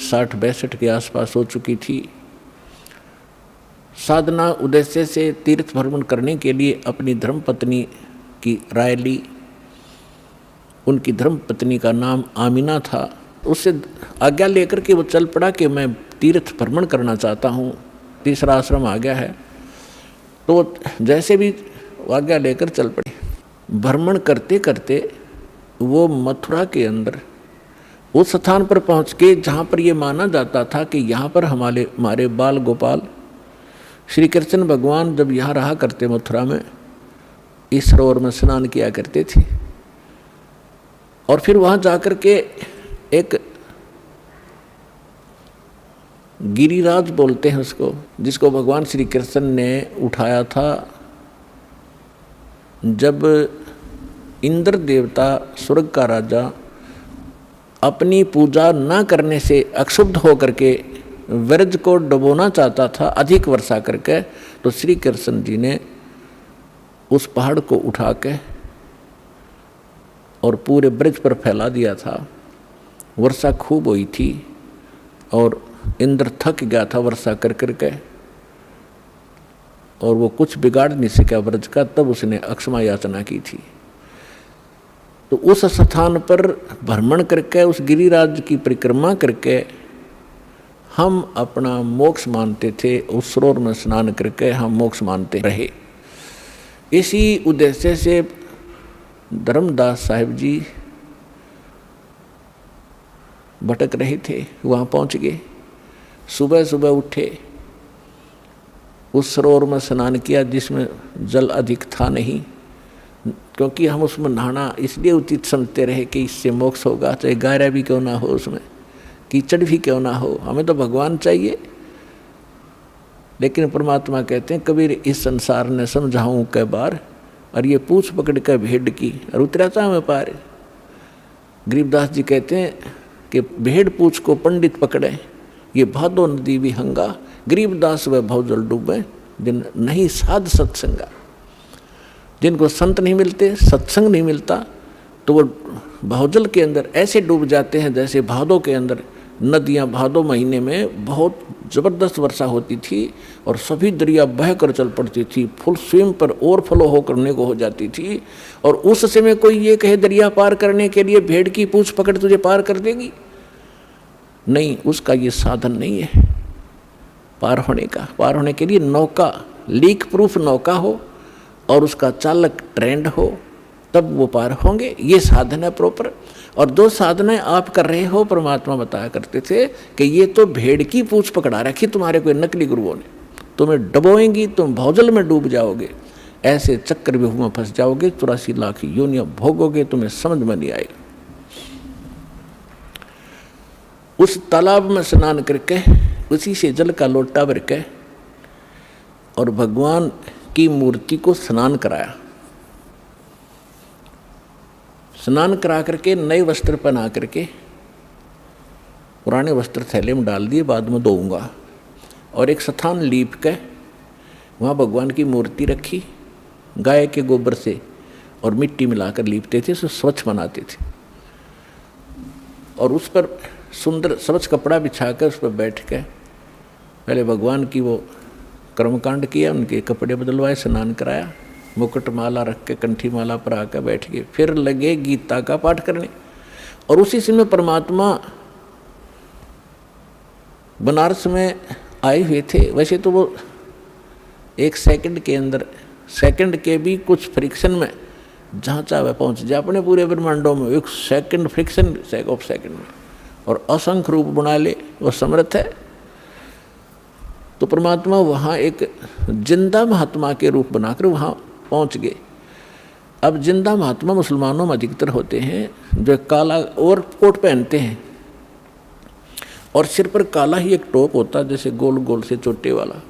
60-62 के आसपास हो चुकी थी। साधना उद्देश्य से तीर्थ भ्रमण करने के लिए अपनी धर्मपत्नी की राय ली। उनकी धर्मपत्नी का नाम आमिना था। उससे आज्ञा लेकर के वो चल पड़ा कि मैं तीर्थ भ्रमण करना चाहता हूँ, तीसरा आश्रम आ गया है। तो जैसे भी आज्ञा लेकर चल पड़े। भ्रमण करते करते वो मथुरा के अंदर उस स्थान पर पहुँच के जहाँ पर ये माना जाता था कि यहाँ पर हमारे बाल गोपाल श्री कृष्ण भगवान जब यहाँ रहा करते मथुरा में, इस सरोवर में स्नान किया करते थे। और फिर वहाँ जाकर के एक गिरिराज बोलते हैं उसको, जिसको भगवान श्री कृष्ण ने उठाया था जब इंद्र देवता स्वर्ग का राजा अपनी पूजा न करने से अक्षुब्ध होकर के व्रज को डुबोना चाहता था अधिक वर्षा करके। तो श्री कृष्ण जी ने उस पहाड़ को उठा के और पूरे ब्रज पर फैला दिया था। वर्षा खूब हुई थी और इंद्र थक गया था वर्षा कर करके, और वो कुछ बिगाड़ नहीं सका ब्रज का। तब उसने अक्षमा याचना की थी। तो उस स्थान पर भ्रमण करके, उस गिरिराज की परिक्रमा करके हम अपना मोक्ष मानते थे। उस सरोवर में स्नान करके हम मोक्ष मानते रहे। इसी उद्देश्य से धर्मदास साहिब जी भटक रहे थे, वहाँ पहुँच गए। सुबह सुबह उठे, उस सरोवर में स्नान किया जिसमें जल अधिक था नहीं, क्योंकि हम उसमें नहाना इसलिए उचित समझते रहे कि इससे मोक्ष होगा, चाहे गहरा भी क्यों ना हो, उसमें कीचड़ भी क्यों ना हो, हमें तो भगवान चाहिए। लेकिन परमात्मा कहते हैं कबीर इस संसार ने समझाऊं कै बार, और ये पूछ पकड़ कर भेड़ की और उतराता मैं पार। गरीबदास जी कहते हैं कि भेड़ पूछ को पंडित पकड़े, ये भादो नदी विहंगा, गरीबदास वह भवजल डूबे, जिन नहीं साध सत्संगा। जिनको संत नहीं मिलते, सत्संग नहीं मिलता, तो वो भावजल के अंदर ऐसे डूब जाते हैं जैसे भादों के अंदर नदियाँ। भादों महीने में बहुत ज़बरदस्त वर्षा होती थी और सभी दरिया बह कर चल पड़ती थी, फुल स्विम पर ओवरफ्लो हो करने को हो जाती थी। और उस समय कोई ये कहे दरिया पार करने के लिए भेड़ की पूंछ पकड़ तुझे पार कर देगी, नहीं, उसका ये साधन नहीं है पार होने का। पार होने के लिए नौका, लीक प्रूफ नौका हो और उसका चालक ट्रेंड हो, तब वो पार होंगे। ये साधन है प्रॉपर। और जो साधनाएं आप कर रहे हो, परमात्मा बताया करते थे कि ये तो भेड़ की पूंछ पकड़ा रखी तुम्हारे कोई नकली गुरुओं ने, तुम्हें डबोएंगी, तुम भौजल में डूब जाओगे, ऐसे चक्कर व्यूह में फंस जाओगे, 84 लाख योनियां भोगोगे, तुम्हें समझ में नहीं आएगा। उस तालाब में स्नान करके उसी से जल का लोटा भर के और भगवान की मूर्ति को स्नान कराया। स्नान करा करके नए वस्त्र पहना करके पुराने वस्त्र थैले में डाल दिए, बाद में धोऊंगा। और एक स्थान लीप के वहाँ भगवान की मूर्ति रखी, गाय के गोबर से और मिट्टी मिलाकर लीपते थे, उसे स्वच्छ बनाते थे। और उस पर सुंदर स्वच्छ कपड़ा बिछाकर उस पर बैठ के पहले भगवान की वो कर्मकांड किया, उनके कपड़े बदलवाए, स्नान कराया, मुकुट माला रख के कंठी माला पर आकर बैठ गए। फिर लगे गीता का पाठ करने। और उसी समय परमात्मा बनारस में आए हुए थे। वैसे तो वो एक सेकंड के अंदर, सेकंड के भी कुछ फ्रिक्शन में जहाँ चाहे पहुँच जाए अपने पूरे ब्रह्मांडों में, एक सेकंड फ्रिक्शन ऑफ सेकंड में, और असंख्य रूप बना ले, वो समर्थ है। तो परमात्मा वहाँ एक जिंदा महात्मा के रूप बनाकर वहाँ पहुँच गए। अब जिंदा महात्मा मुसलमानों में अधिकतर होते हैं जो काला और कोट पहनते हैं और सिर पर काला ही एक टोप होता है, जैसे गोल गोल से चोटे वाला।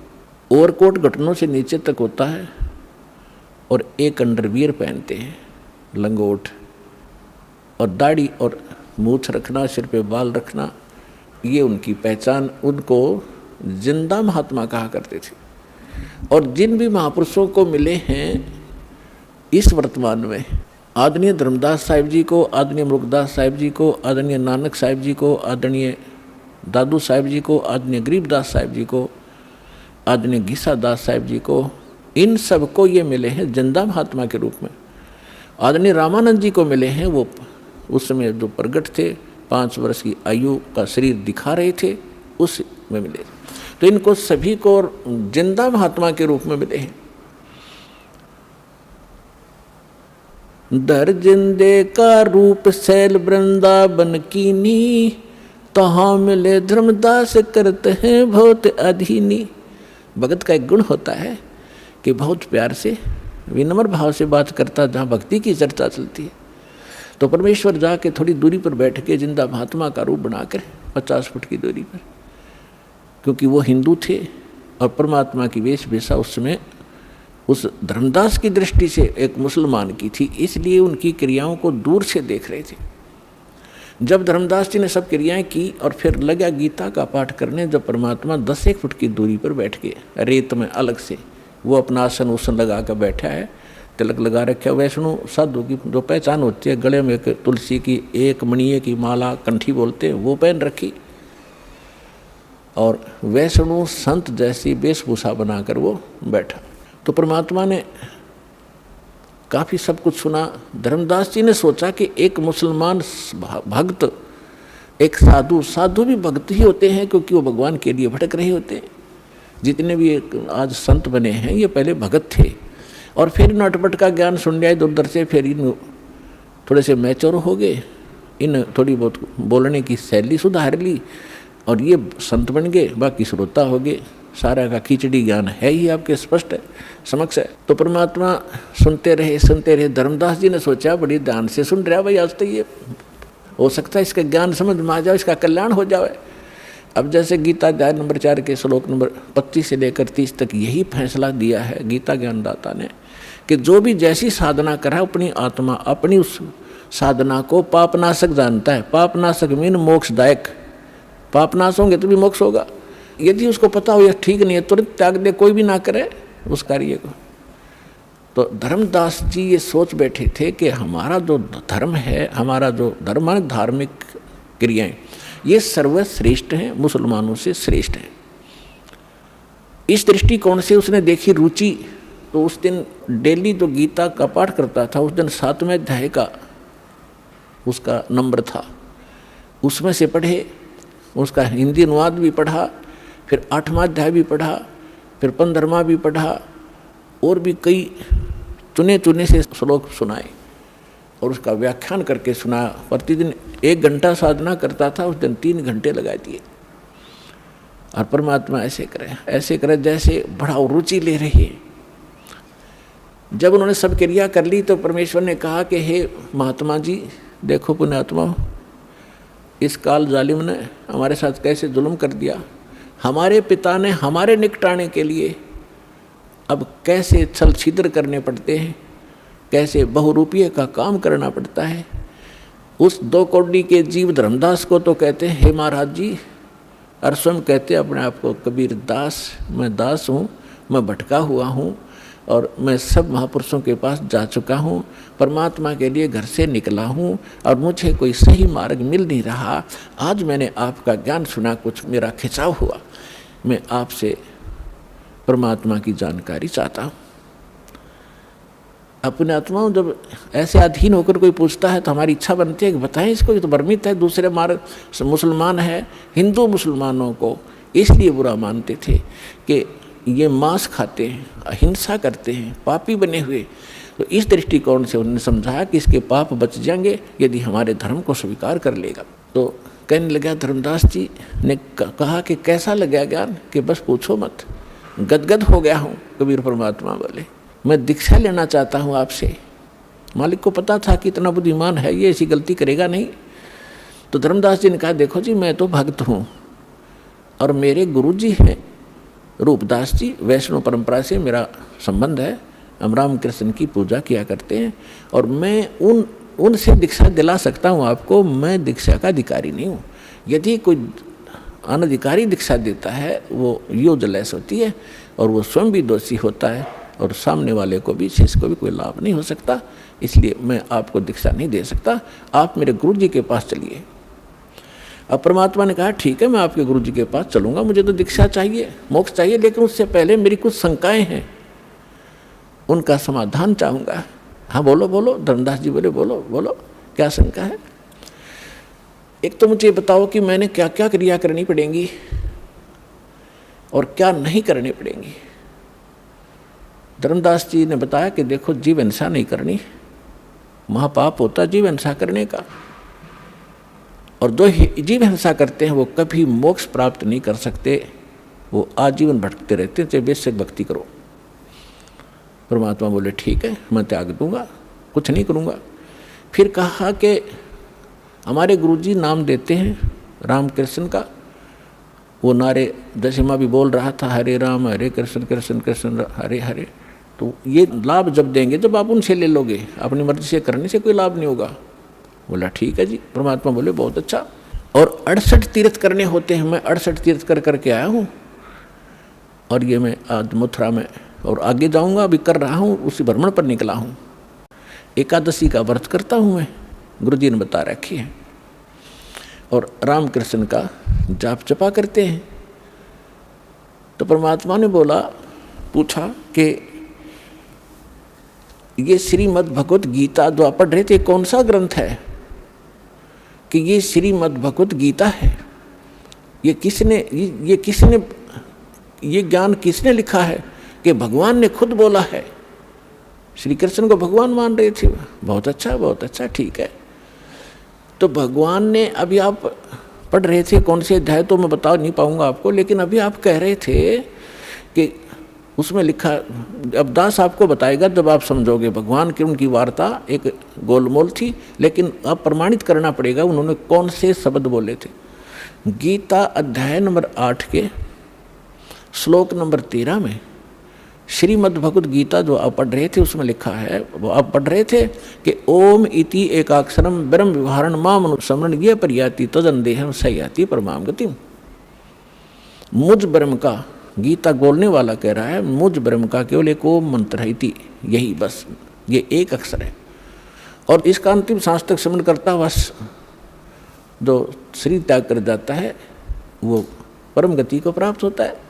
ओवरकोट घुटनों से नीचे तक होता है और एक अंडरवियर पहनते हैं, लंगोट, और दाढ़ी और मूछ रखना, सिर पे बाल रखना, ये उनकी पहचान। उनको जिंदा महात्मा कहा करते थे। और जिन भी महापुरुषों को मिले हैं इस वर्तमान में, आदरणीय धर्मदास साहिब जी को, आदरणीय मुरुगदास साहिब जी को, आदरणीय नानक साहिब जी को, आदरणीय दादू साहिब जी को, आदरणीय गरीबदास साहिब जी को, आदरणीय घीसा दास साहिब जी को, इन सब को ये मिले हैं जिंदा महात्मा के रूप में। आदरणीय रामानंद जी को मिले हैं, वो उस समय जो प्रगट थे, 5 वर्ष की आयु का शरीर दिखा रहे थे, उस में मिले। तो इनको सभी को जिंदा महात्मा के रूप में मिले हैं। दर जिंदे का रूप शैल वृंदावन कीनी, तहाँ मिले धर्मदास करते हैं बहुत अधीनी। भगत का एक गुण होता है कि बहुत प्यार से विनम्र भाव से बात करता, जहाँ भक्ति की चर्चा चलती है तो परमेश्वर जाके थोड़ी दूरी पर बैठ के जिंदा महात्मा का रूप बनाकर 50 फुट की दूरी पर, क्योंकि वो हिंदू थे और परमात्मा की वेशभूषा उस समय उस धर्मदास की दृष्टि से एक मुसलमान की थी, इसलिए उनकी क्रियाओं को दूर से देख रहे थे। जब धर्मदास जी ने सब क्रियाएं की और फिर लगा गीता का पाठ करने, जब परमात्मा 10-1 फुट की दूरी पर बैठ गए रेत में अलग से, वो अपना आसन उसन लगा कर बैठा है, तिलक लगा रखा है। वैष्णो साधु की जो पहचान होती है, गले में एक तुलसी की एक मणिये की माला, कंठी बोलते हैं, वो पहन रखी और वैष्णो संत जैसी वेशभूषा बनाकर वो बैठा। तो परमात्मा ने काफ़ी सब कुछ सुना। धर्मदास जी ने सोचा कि एक मुसलमान भक्त, एक साधु, साधु भी भक्त ही होते हैं क्योंकि वो भगवान के लिए भटक रहे होते हैं। जितने भी आज संत बने हैं ये पहले भगत थे और फिर नटपट का ज्ञान सुन लिया इधर उधर से, फिर इन थोड़े से मैच्योर हो गए, इन थोड़ी बहुत बोलने की शैली सुधार ली और ये संत बन गए, बाकी श्रोता हो गए। सारा का खिचड़ी ज्ञान है ही आपके स्पष्ट है, समक्ष है। तो परमात्मा सुनते रहे। धर्मदास जी ने सोचा बड़ी ध्यान से सुन रहा भाई, आज तो ये हो सकता है इसका ज्ञान समझ में आ जाए, इसका कल्याण हो जाए। अब जैसे गीता अध्याय नंबर 4 के श्लोक नंबर 25 से लेकर 30 तक यही फैसला दिया है गीता ज्ञानदाता ने कि जो भी जैसी साधना करा अपनी आत्मा अपनी उस साधना को पापनाशक जानता है। पापनाशक मीन मोक्षदायक, पापनाश होंगे तो भी मोक्ष होगा। यदि उसको पता हो यह ठीक नहीं है तुरंत त्याग दे, कोई भी ना करे उस कार्य को। तो धर्मदास जी ये सोच बैठे थे कि हमारा जो धर्म है, हमारा जो धर्म है धार्मिक क्रियाएं, ये सर्वश्रेष्ठ हैं, मुसलमानों से श्रेष्ठ हैं। इस दृष्टिकोण से उसने देखी रुचि। तो उस दिन डेली जो गीता का पाठ करता था, उस दिन 7वें अध्याय का उसका नंबर था, उसमें से पढ़े, उसका हिंदी अनुवाद भी पढ़ा, फिर 8वां अध्याय भी पढ़ा, फिर 15वां भी पढ़ा और भी कई चुने से श्लोक सुनाए और उसका व्याख्यान करके सुनाया। प्रतिदिन 1 घंटा साधना करता था, उस दिन 3 घंटे लगा दिए। और परमात्मा ऐसे करे जैसे बड़ा रुचि ले रही है। जब उन्होंने सब क्रिया कर ली तो परमेश्वर ने कहा कि हे महात्मा जी, देखो पुण्यात्मा, इस काल जालिम ने हमारे साथ कैसे जुल्म कर दिया। हमारे पिता ने हमारे निकटाने के लिए अब कैसे छल छिद्र करने पड़ते हैं, कैसे बहुरूपीय का काम करना पड़ता है। उस 2 कौड़ी के जीव धर्मदास को तो कहते हैं हे महाराज जी, और स्वयं कहते अपने आप को कबीर दास, मैं दास हूँ, मैं भटका हुआ हूँ और मैं सब महापुरुषों के पास जा चुका हूँ, परमात्मा के लिए घर से निकला हूँ और मुझे कोई सही मार्ग मिल नहीं रहा। आज मैंने आपका ज्ञान सुना, कुछ मेरा खिंचाव हुआ, मैं आपसे परमात्मा की जानकारी चाहता हूँ। अपने आत्माओं जब ऐसे अधीन होकर कोई पूछता है तो हमारी इच्छा बनती है कि बताएं इसको, ये तो भ्रमित है, दूसरे मार्ग मुसलमान है। हिंदू मुसलमानों को इसलिए बुरा मानते थे कि ये मांस खाते हैं, अहिंसा करते हैं, पापी बने हुए। तो इस दृष्टिकोण से उन्होंने समझाया कि इसके पाप बच जाएंगे यदि हमारे धर्म को स्वीकार कर लेगा। तो कहने लगा, धर्मदास जी ने कहा कि कैसा लगा ज्ञान, कि बस पूछो मत, गदगद हो गया हूँ। कबीर परमात्मा बोले, मैं दीक्षा लेना चाहता हूँ आपसे। मालिक को पता था कि इतना बुद्धिमान है ये, ऐसी गलती करेगा नहीं। तो धर्मदास जी ने कहा, देखो जी, मैं तो भक्त हूँ और मेरे गुरु जी हैं रूपदास जी, वैष्णव परंपरा से मेरा संबंध है, हम राम कृष्ण की पूजा किया करते हैं और मैं उनसे दीक्षा दिला सकता हूँ आपको। मैं दीक्षा का अधिकारी नहीं हूँ। यदि कोई अनधिकारी दीक्षा देता है वो यूजलेस होती है और वो स्वयं भी दोषी होता है और सामने वाले को भी, शिष्य को भी कोई लाभ नहीं हो सकता। इसलिए मैं आपको दीक्षा नहीं दे सकता, आप मेरे गुरु जी के पास चलिए। अब परमात्मा ने कहा ठीक है, मैं आपके गुरु जी के पास चलूंगा, मुझे तो दीक्षा चाहिए, मोक्ष चाहिए, लेकिन उससे पहले मेरी कुछ शंकाएं हैं, उनका समाधान चाहूंगा। हाँ बोलो बोलो। धर्मदास जी बोले बोलो बोलो, क्या शंका है? एक तो मुझे बताओ कि मैंने क्या क्या क्रिया करनी पड़ेंगी और क्या नहीं करनी पड़ेंगी। धर्मदास जी ने बताया कि देखो, जीव हिंसा नहीं करनी, महापाप होता जीव हिंसा करने का, और जो जीव हिंसा करते हैं वो कभी मोक्ष प्राप्त नहीं कर सकते, वो आजीवन भटकते रहते हैं, चाहे बेशक भक्ति करो। परमात्मा बोले ठीक है, मैं त्याग दूंगा, कुछ नहीं करूंगा। फिर कहा कि हमारे गुरुजी नाम देते हैं रामकृष्ण का, वो नारे दशमा भी बोल रहा था, हरे राम हरे कृष्ण कृष्ण कृष्ण हरे हरे। तो ये लाभ जब देंगे जब आप उनसे ले लोगे, अपनी मर्जी से करने से कोई लाभ नहीं होगा। बोला ठीक है जी। परमात्मा बोले बहुत अच्छा। और 68 तीर्थ करने होते हैं, मैं 68 तीर्थ कर करके आया हूँ, और ये मैं आज मथुरा में और आगे जाऊँगा, अभी कर रहा हूँ, उसी भ्रमण पर निकला हूँ। एकादशी का व्रत करता हूँ मैं, गुरुजी ने बता रखी है, और रामकृष्ण का जाप जपा करते हैं। तो परमात्मा ने बोला, पूछा कि ये श्रीमद् भगवत गीता जो आप पढ़ रहे थे कौन सा ग्रंथ है? कि ये श्रीमद् भगवत गीता है। ये किसने ये ज्ञान किसने लिखा है? कि भगवान ने खुद बोला है। श्री कृष्ण को भगवान मान रहे थे। बहुत अच्छा, ठीक है। तो भगवान ने, अभी आप पढ़ रहे थे कौन से अध्याय तो मैं बता नहीं पाऊंगा आपको, लेकिन अभी आप कह रहे थे कि उसमें लिखा, अब दास आपको बताएगा जब आप समझोगे। भगवान की उनकी वार्ता एक गोलमोल थी, लेकिन अब प्रमाणित करना पड़ेगा उन्होंने कौन से शब्द बोले थे। गीता अध्याय नंबर 8 के श्लोक नंबर 13 में श्रीमद् भगवत गीता जो आप पढ़ रहे थे उसमें लिखा है, वो आप पढ़ रहे थे कि ओम इति एकाक्षरम ब्रह्म विवहारण माम समरण ये परियाति तदंदेहम सयाति परमाम गतिम। मुझ ब्रह्म का, गीता बोलने वाला कह रहा है, मुझ ब्रह्म का केवल एक ओम मंत्र है, इति, यही बस, ये एक अक्षर है, और इसका अंतिम सांस तक स्मरण करता हुआ जो शरीर त्याग कर जाता है वो परम गति को प्राप्त होता है।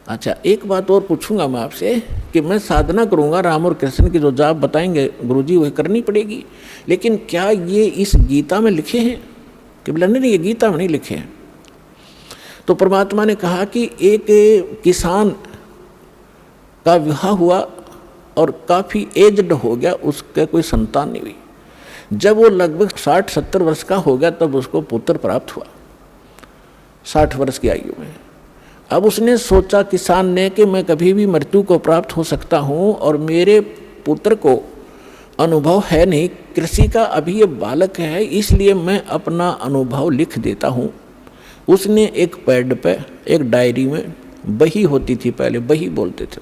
अच्छा, एक बात और पूछूंगा मैं आपसे कि मैं साधना करूंगा, राम और कृष्ण की जो जाप बताएंगे गुरुजी वही करनी पड़ेगी, लेकिन क्या ये इस गीता में लिखे हैं? कि बोला नहीं, ये गीता में नहीं लिखे हैं। तो परमात्मा ने कहा कि एक किसान का विवाह हुआ और काफ़ी एजड हो गया, उसके कोई संतान नहीं हुई। जब वो लगभग 60-70 वर्ष का हो गया तब उसको पुत्र प्राप्त हुआ, 60 वर्ष की आयु में। अब उसने सोचा किसान ने कि मैं कभी भी मृत्यु को प्राप्त हो सकता हूँ और मेरे पुत्र को अनुभव है नहीं कृषि का, अभी ये बालक है, इसलिए मैं अपना अनुभव लिख देता हूँ। उसने एक पैड पे, एक डायरी में, बही होती थी पहले, बही बोलते थे,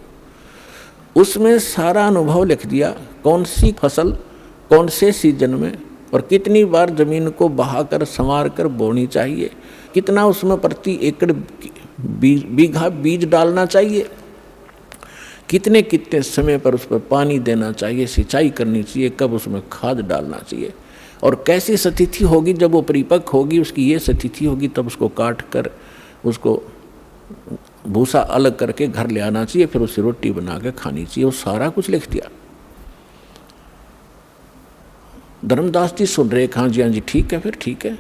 उसमें सारा अनुभव लिख दिया, कौन सी फसल कौन से सीजन में और कितनी बार जमीन को बहाकर संवार कर बोनी चाहिए, कितना उसमें प्रति एकड़ बीघा बीज डालना चाहिए, कितने कितने समय पर उस पर पानी देना चाहिए, सिंचाई करनी चाहिए, कब उसमें खाद डालना चाहिए, और कैसी स्थिति होगी जब वो परिपक्व होगी, उसकी ये स्थिति होगी तब उसको काट कर उसको भूसा अलग करके घर ले आना चाहिए, फिर उससे रोटी बना के खानी चाहिए। वो सारा कुछ लिख दिया। धर्मदास जी सुन रहे, हाँ जी ठीक है, फिर ठीक है।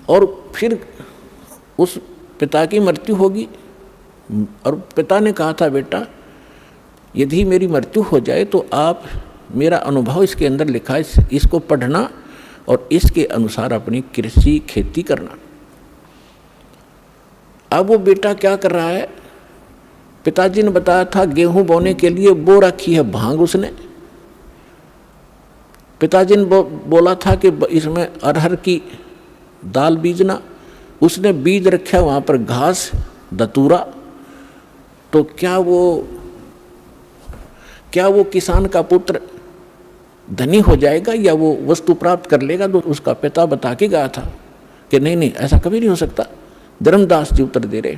और फिर उस पिता की मृत्यु होगी और पिता ने कहा था, बेटा यदि मेरी मृत्यु हो जाए तो आप मेरा अनुभव इसके अंदर लिखा है, इसको पढ़ना और इसके अनुसार अपनी कृषि खेती करना। अब वो बेटा क्या कर रहा है, पिताजी ने बताया था गेहूं बोने के लिए बो रखी है भांग उसने। पिताजी ने बोला था कि इसमें अरहर की दाल बीजना, उसने बीज रखा वहाँ पर घास दतूरा। तो क्या वो किसान का पुत्र धनी हो जाएगा या वो वस्तु प्राप्त कर लेगा? तो उसका पिता बता के गया था कि नहीं ऐसा कभी नहीं हो सकता। धर्मदास जी उत्तर दे रहे,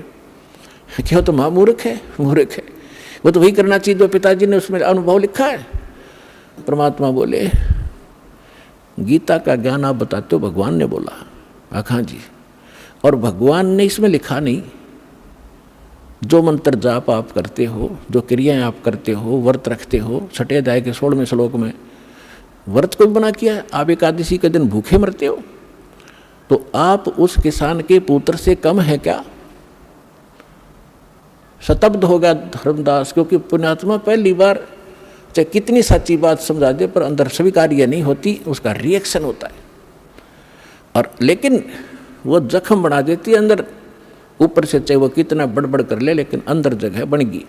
क्या तो मूर्ख है, वो तो वही करना चाहिए जो पिताजी ने उसमें अनुभव लिखा है। परमात्मा बोले गीता का ज्ञान आप बताते हो, भगवान ने बोला। हाँ जी, और भगवान ने इसमें लिखा नहीं, जो मंत्र जाप आप करते हो, जो क्रियाएं आप करते हो, व्रत रखते हो, छठे अध्याय के 16वें श्लोक में व्रत को बना किया है। आप एकादशी के दिन भूखे मरते हो, तो आप उस किसान के पुत्र से कम है क्या? शतब्द हो गया धर्मदास, क्योंकि पुण्यात्मा पहली बार चाहे कितनी सच्ची बात समझा दे पर अंदर स्वीकार्य नहीं होती, उसका रिएक्शन होता है। और लेकिन वो जख्म बना देती है अंदर, ऊपर से चाहे वो कितना बड़बड़ कर ले, लेकिन अंदर जगह बन गई।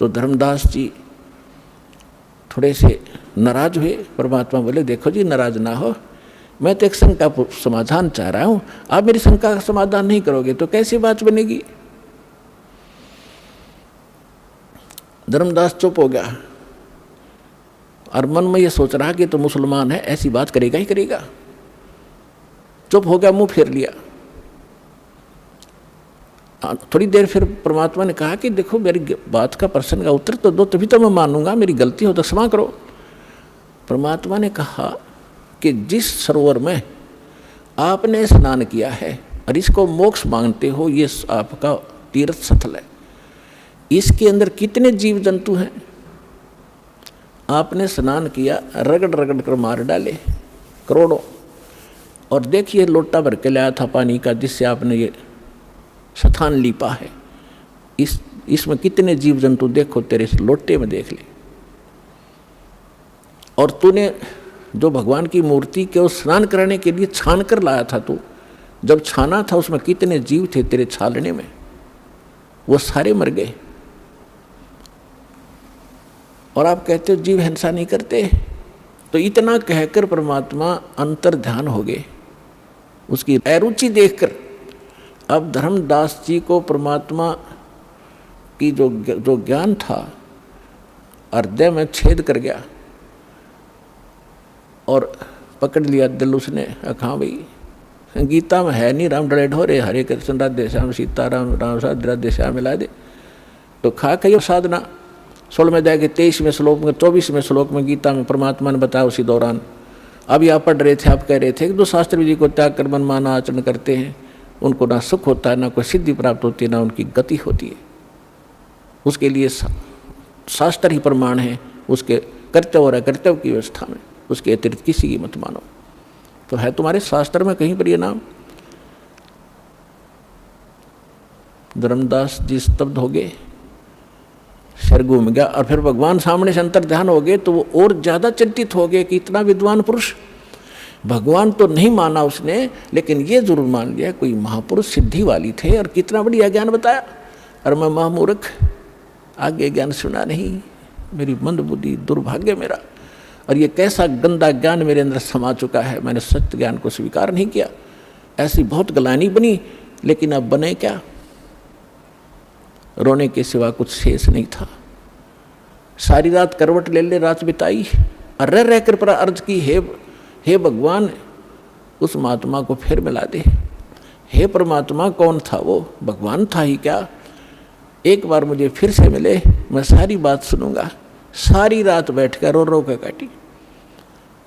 तो धर्मदास जी थोड़े से नाराज हुए। परमात्मा बोले, देखो जी नाराज ना हो, मैं तो एक शंका का समाधान चाह रहा हूं, आप मेरी शंका का समाधान नहीं करोगे तो कैसी बात बनेगी? धर्मदास चुप हो गया और मन में ये सोच रहा कि तो मुसलमान है, ऐसी बात करेगा ही करेगा। चुप हो गया, मुंह फेर लिया। थोड़ी देर फिर परमात्मा ने कहा कि देखो मेरी बात का प्रश्न का उत्तर तो दो, तभी तो मैं मानूंगा, मेरी गलती हो तो क्षमा करो। परमात्मा ने कहा कि जिस सरोवर में आपने स्नान किया है और इसको मोक्ष मांगते हो, ये आपका तीर्थ स्थल है, इसके अंदर कितने जीव जंतु हैं? आपने स्नान किया, रगड़ रगड़ कर मार डाले करोड़ों। और देखिए लोटा भर के लाया था पानी का, जिससे आपने ये स्थान लीपा है, इसमें कितने जीव जंतु देखो, तेरे इस लोटे में देख ले। और तूने जो भगवान की मूर्ति के स्नान कराने के लिए छान कर लाया था, तू जब छाना था उसमें कितने जीव थे तेरे छालने में, वो सारे मर गए। और आप कहते हो जीव हिंसा नहीं करते। तो इतना कहकर परमात्मा अंतर ध्यान हो गए, उसकी अरुचि देखकर। अब धर्मदास जी को परमात्मा की जो ज्ञान था हृदय में छेद कर गया और पकड़ लिया दिल उसने। हाँ भाई, गीता में है नहीं राम डरे ढोरे, हरे कृष्ण राधे श्याम सीता राम राम साध राधे श्याम मिला दे। तो खा कही साधना 16वें अध्याय के 23वें श्लोक में 24वें श्लोक में गीता में परमात्मा ने बताया उसी दौरान। अब आप पढ़ रहे थे, आप कह रहे थे कि जो शास्त्र विधि को त्याग कर मनमाना आचरण करते हैं उनको ना सुख होता है, ना कोई सिद्धि प्राप्त होती है, ना उनकी गति होती है। उसके लिए शास्त्र ही प्रमाण है, उसके कर्तव्य और अकर्तव्य की व्यवस्था में, उसके अतिरिक्त किसी की मत मानो। तो है तुम्हारे शास्त्र में कहीं पर ये नाम? धर्मदास जी स्तब्ध हो गए, सिर घूम गया। और फिर भगवान सामने से अंतर ध्यान हो गए तो वो और ज्यादा चिंतित हो गए कि इतना विद्वान पुरुष, भगवान तो नहीं माना उसने, लेकिन ये जरूर मान लिया कोई महापुरुष सिद्धि वाली थे और कितना बढ़िया ज्ञान बताया। और मैं महामूर्ख, आगे ज्ञान सुना नहीं, मेरी मंद बुद्धि, दुर्भाग्य मेरा। और ये कैसा गंदा ज्ञान मेरे अंदर समा चुका है, मैंने सत्य ज्ञान को स्वीकार नहीं किया। ऐसी बहुत गलानी बनी, लेकिन अब बने क्या? रोने के सिवा कुछ शेष नहीं था। सारी रात करवट ले ले रात बिताई और रह कर पर अर्ज की, हे भगवान उस महात्मा को फिर मिला दे। हे परमात्मा, कौन था वो? भगवान था ही क्या? एक बार मुझे फिर से मिले, मैं सारी बात सुनूंगा। सारी रात बैठकर रो रो कर काटी।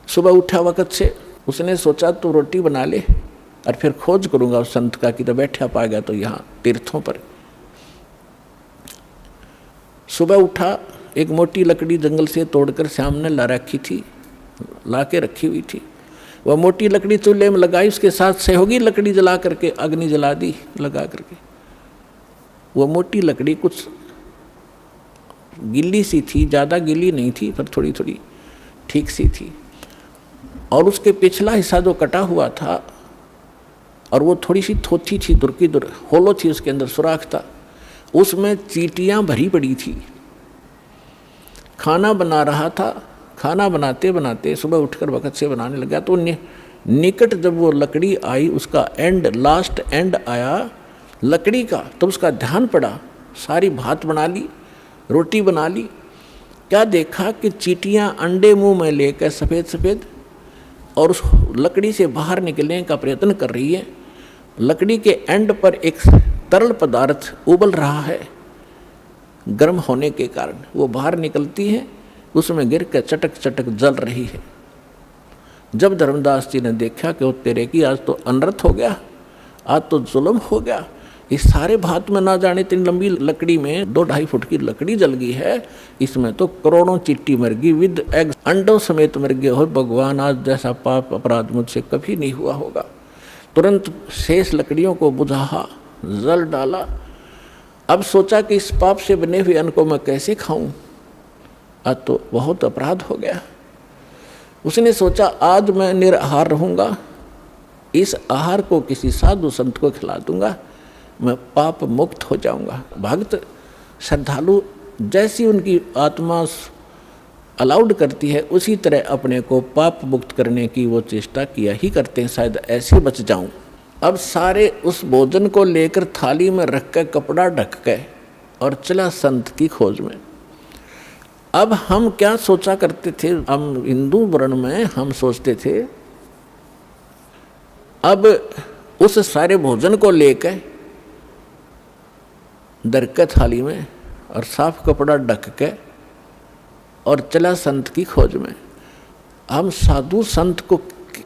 सुबह उठा वक्त से उसने सोचा तो रोटी बना ले और फिर खोज करूंगा उस संत का कि तो बैठा पाएगा तो यहाँ तीर्थों पर। सुबह उठा, एक मोटी लकड़ी जंगल से तोड़कर श्याम ने ला रखी थी, ला के रखी हुई थी। वह मोटी लकड़ी चूल्हे में लगाई, उसके साथ सहयोगी लकड़ी जला करके अग्नि जला दी लगा करके। वह मोटी लकड़ी कुछ गिल्ली सी थी, ज़्यादा गिल्ली नहीं थी पर थोड़ी थोड़ी ठीक सी थी। और उसके पिछला हिस्सा जो कटा हुआ था और वो थोड़ी सी थोथी थी, दुर की दुर होलो थी, उसके अंदर सुराख था, उसमें चींटियाँ भरी पड़ी थी। खाना बना रहा था, खाना बनाते बनाते सुबह उठकर वक्त से बनाने लगा तो निकट जब वो लकड़ी आई, उसका एंड, लास्ट एंड आया लकड़ी का, तो उसका ध्यान पड़ा। सारी भात बना ली, रोटी बना ली, क्या देखा कि चींटियाँ अंडे मुंह में लेकर सफ़ेद सफ़ेद और उस लकड़ी से बाहर निकलने का प्रयत्न कर रही है। लकड़ी के एंड पर एक तरल पदार्थ उबल रहा है, गर्म होने के कारण वो बाहर निकलती है, उसमें गिर कर चटक चटक जल रही है। जब धर्मदास जी ने देखा कि वो तेरे की आज तो अनर्थ हो गया, आज तो जुल्म हो गया, इस सारे भात में ना जाने इतनी लंबी लकड़ी में 2-2.5 फुट की लकड़ी जल गई है, इसमें तो करोड़ों चिट्टी मर गई विद एग, अंडों समेत मर गए हो भगवान, आज जैसा पाप अपराध मुझसे कभी नहीं हुआ होगा। तुरंत शेष लकड़ियों को बुझा, जल डाला। अब सोचा कि इस पाप से बने हुए अन्न को मैं कैसे खाऊं, आज तो बहुत अपराध हो गया। उसने सोचा आज मैं निराहार रहूंगा, इस आहार को किसी साधु संत को खिला दूंगा, मैं पाप मुक्त हो जाऊंगा। भक्त श्रद्धालु जैसी उनकी आत्मा अलाउड करती है उसी तरह अपने को पाप मुक्त करने की वो चेष्टा किया ही करते हैं, शायद ऐसे बच जाऊं। अब सारे उस भोजन को लेकर थाली में रख कर कपड़ा ढक के और चला संत की खोज में। अब हम क्या सोचा करते थे, हम हिंदू वर्ण में हम सोचते थे अब उस सारे भोजन को लेकर दरके थाली में और साफ कपड़ा ढक के और चला संत की खोज में। हम साधु संत को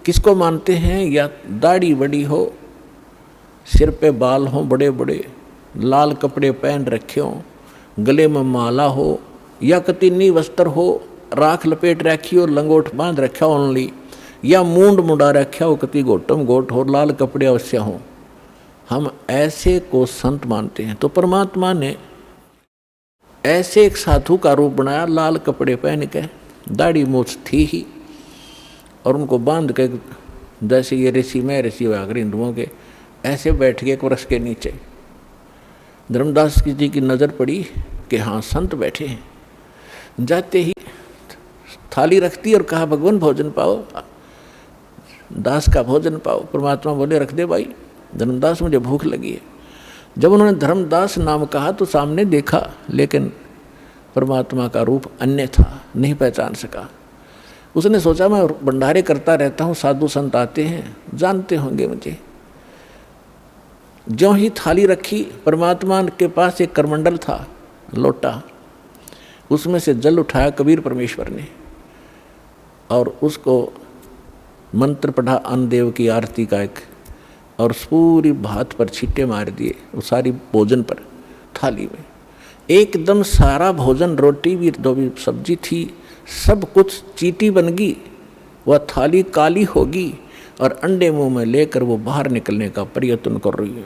किसको मानते हैं, या दाढ़ी बड़ी हो, सिर पे बाल हो बड़े बड़े, लाल कपड़े पहन रखे हो, गले में माला हो, या कतीनी वस्त्र हो, राख लपेट रखी हो, लंगोट बांध रखा हो ओनली, या मूंड मुड़ा रखा हो, कति गोटम गोट हो, लाल कपड़े अवश्य हो, हम ऐसे को संत मानते हैं। तो परमात्मा ने ऐसे एक साधु का रूप बनाया, लाल कपड़े पहन के, दाढ़ी मूछ थी ही, और उनको बांध के जैसे ये ऋषि में ऋषि वागर हिंदुओं के ऐसे बैठ गए एक वृक्ष के नीचे। धर्मदास जी की नज़र पड़ी कि हाँ संत बैठे हैं। जाते ही थाली रखती और कहा भगवान भोजन पाओ, दास का भोजन पाओ। परमात्मा बोले रख दे भाई, धर्मदास मुझे भूख लगी है। जब उन्होंने धर्मदास नाम कहा तो सामने देखा, लेकिन परमात्मा का रूप अन्य था, नहीं पहचान सका। उसने सोचा मैं भंडारे करता रहता हूँ, साधु संत आते हैं, जानते होंगे मुझे। ज्यों ही थाली रखी, परमात्मा के पास एक करमंडल था, लोटा, उसमें से जल उठाया कबीर परमेश्वर ने और उसको मंत्र पढ़ा अन्नदेव की आरती का एक, और पूरी भात पर छींटे मार दिए, वो सारी भोजन पर थाली में एकदम सारा भोजन, रोटी भी दो भी सब्जी थी, सब कुछ चीटी बन गई। वह थाली काली होगी और अंडे मुंह में लेकर वो बाहर निकलने का प्रयत्न कर रही है।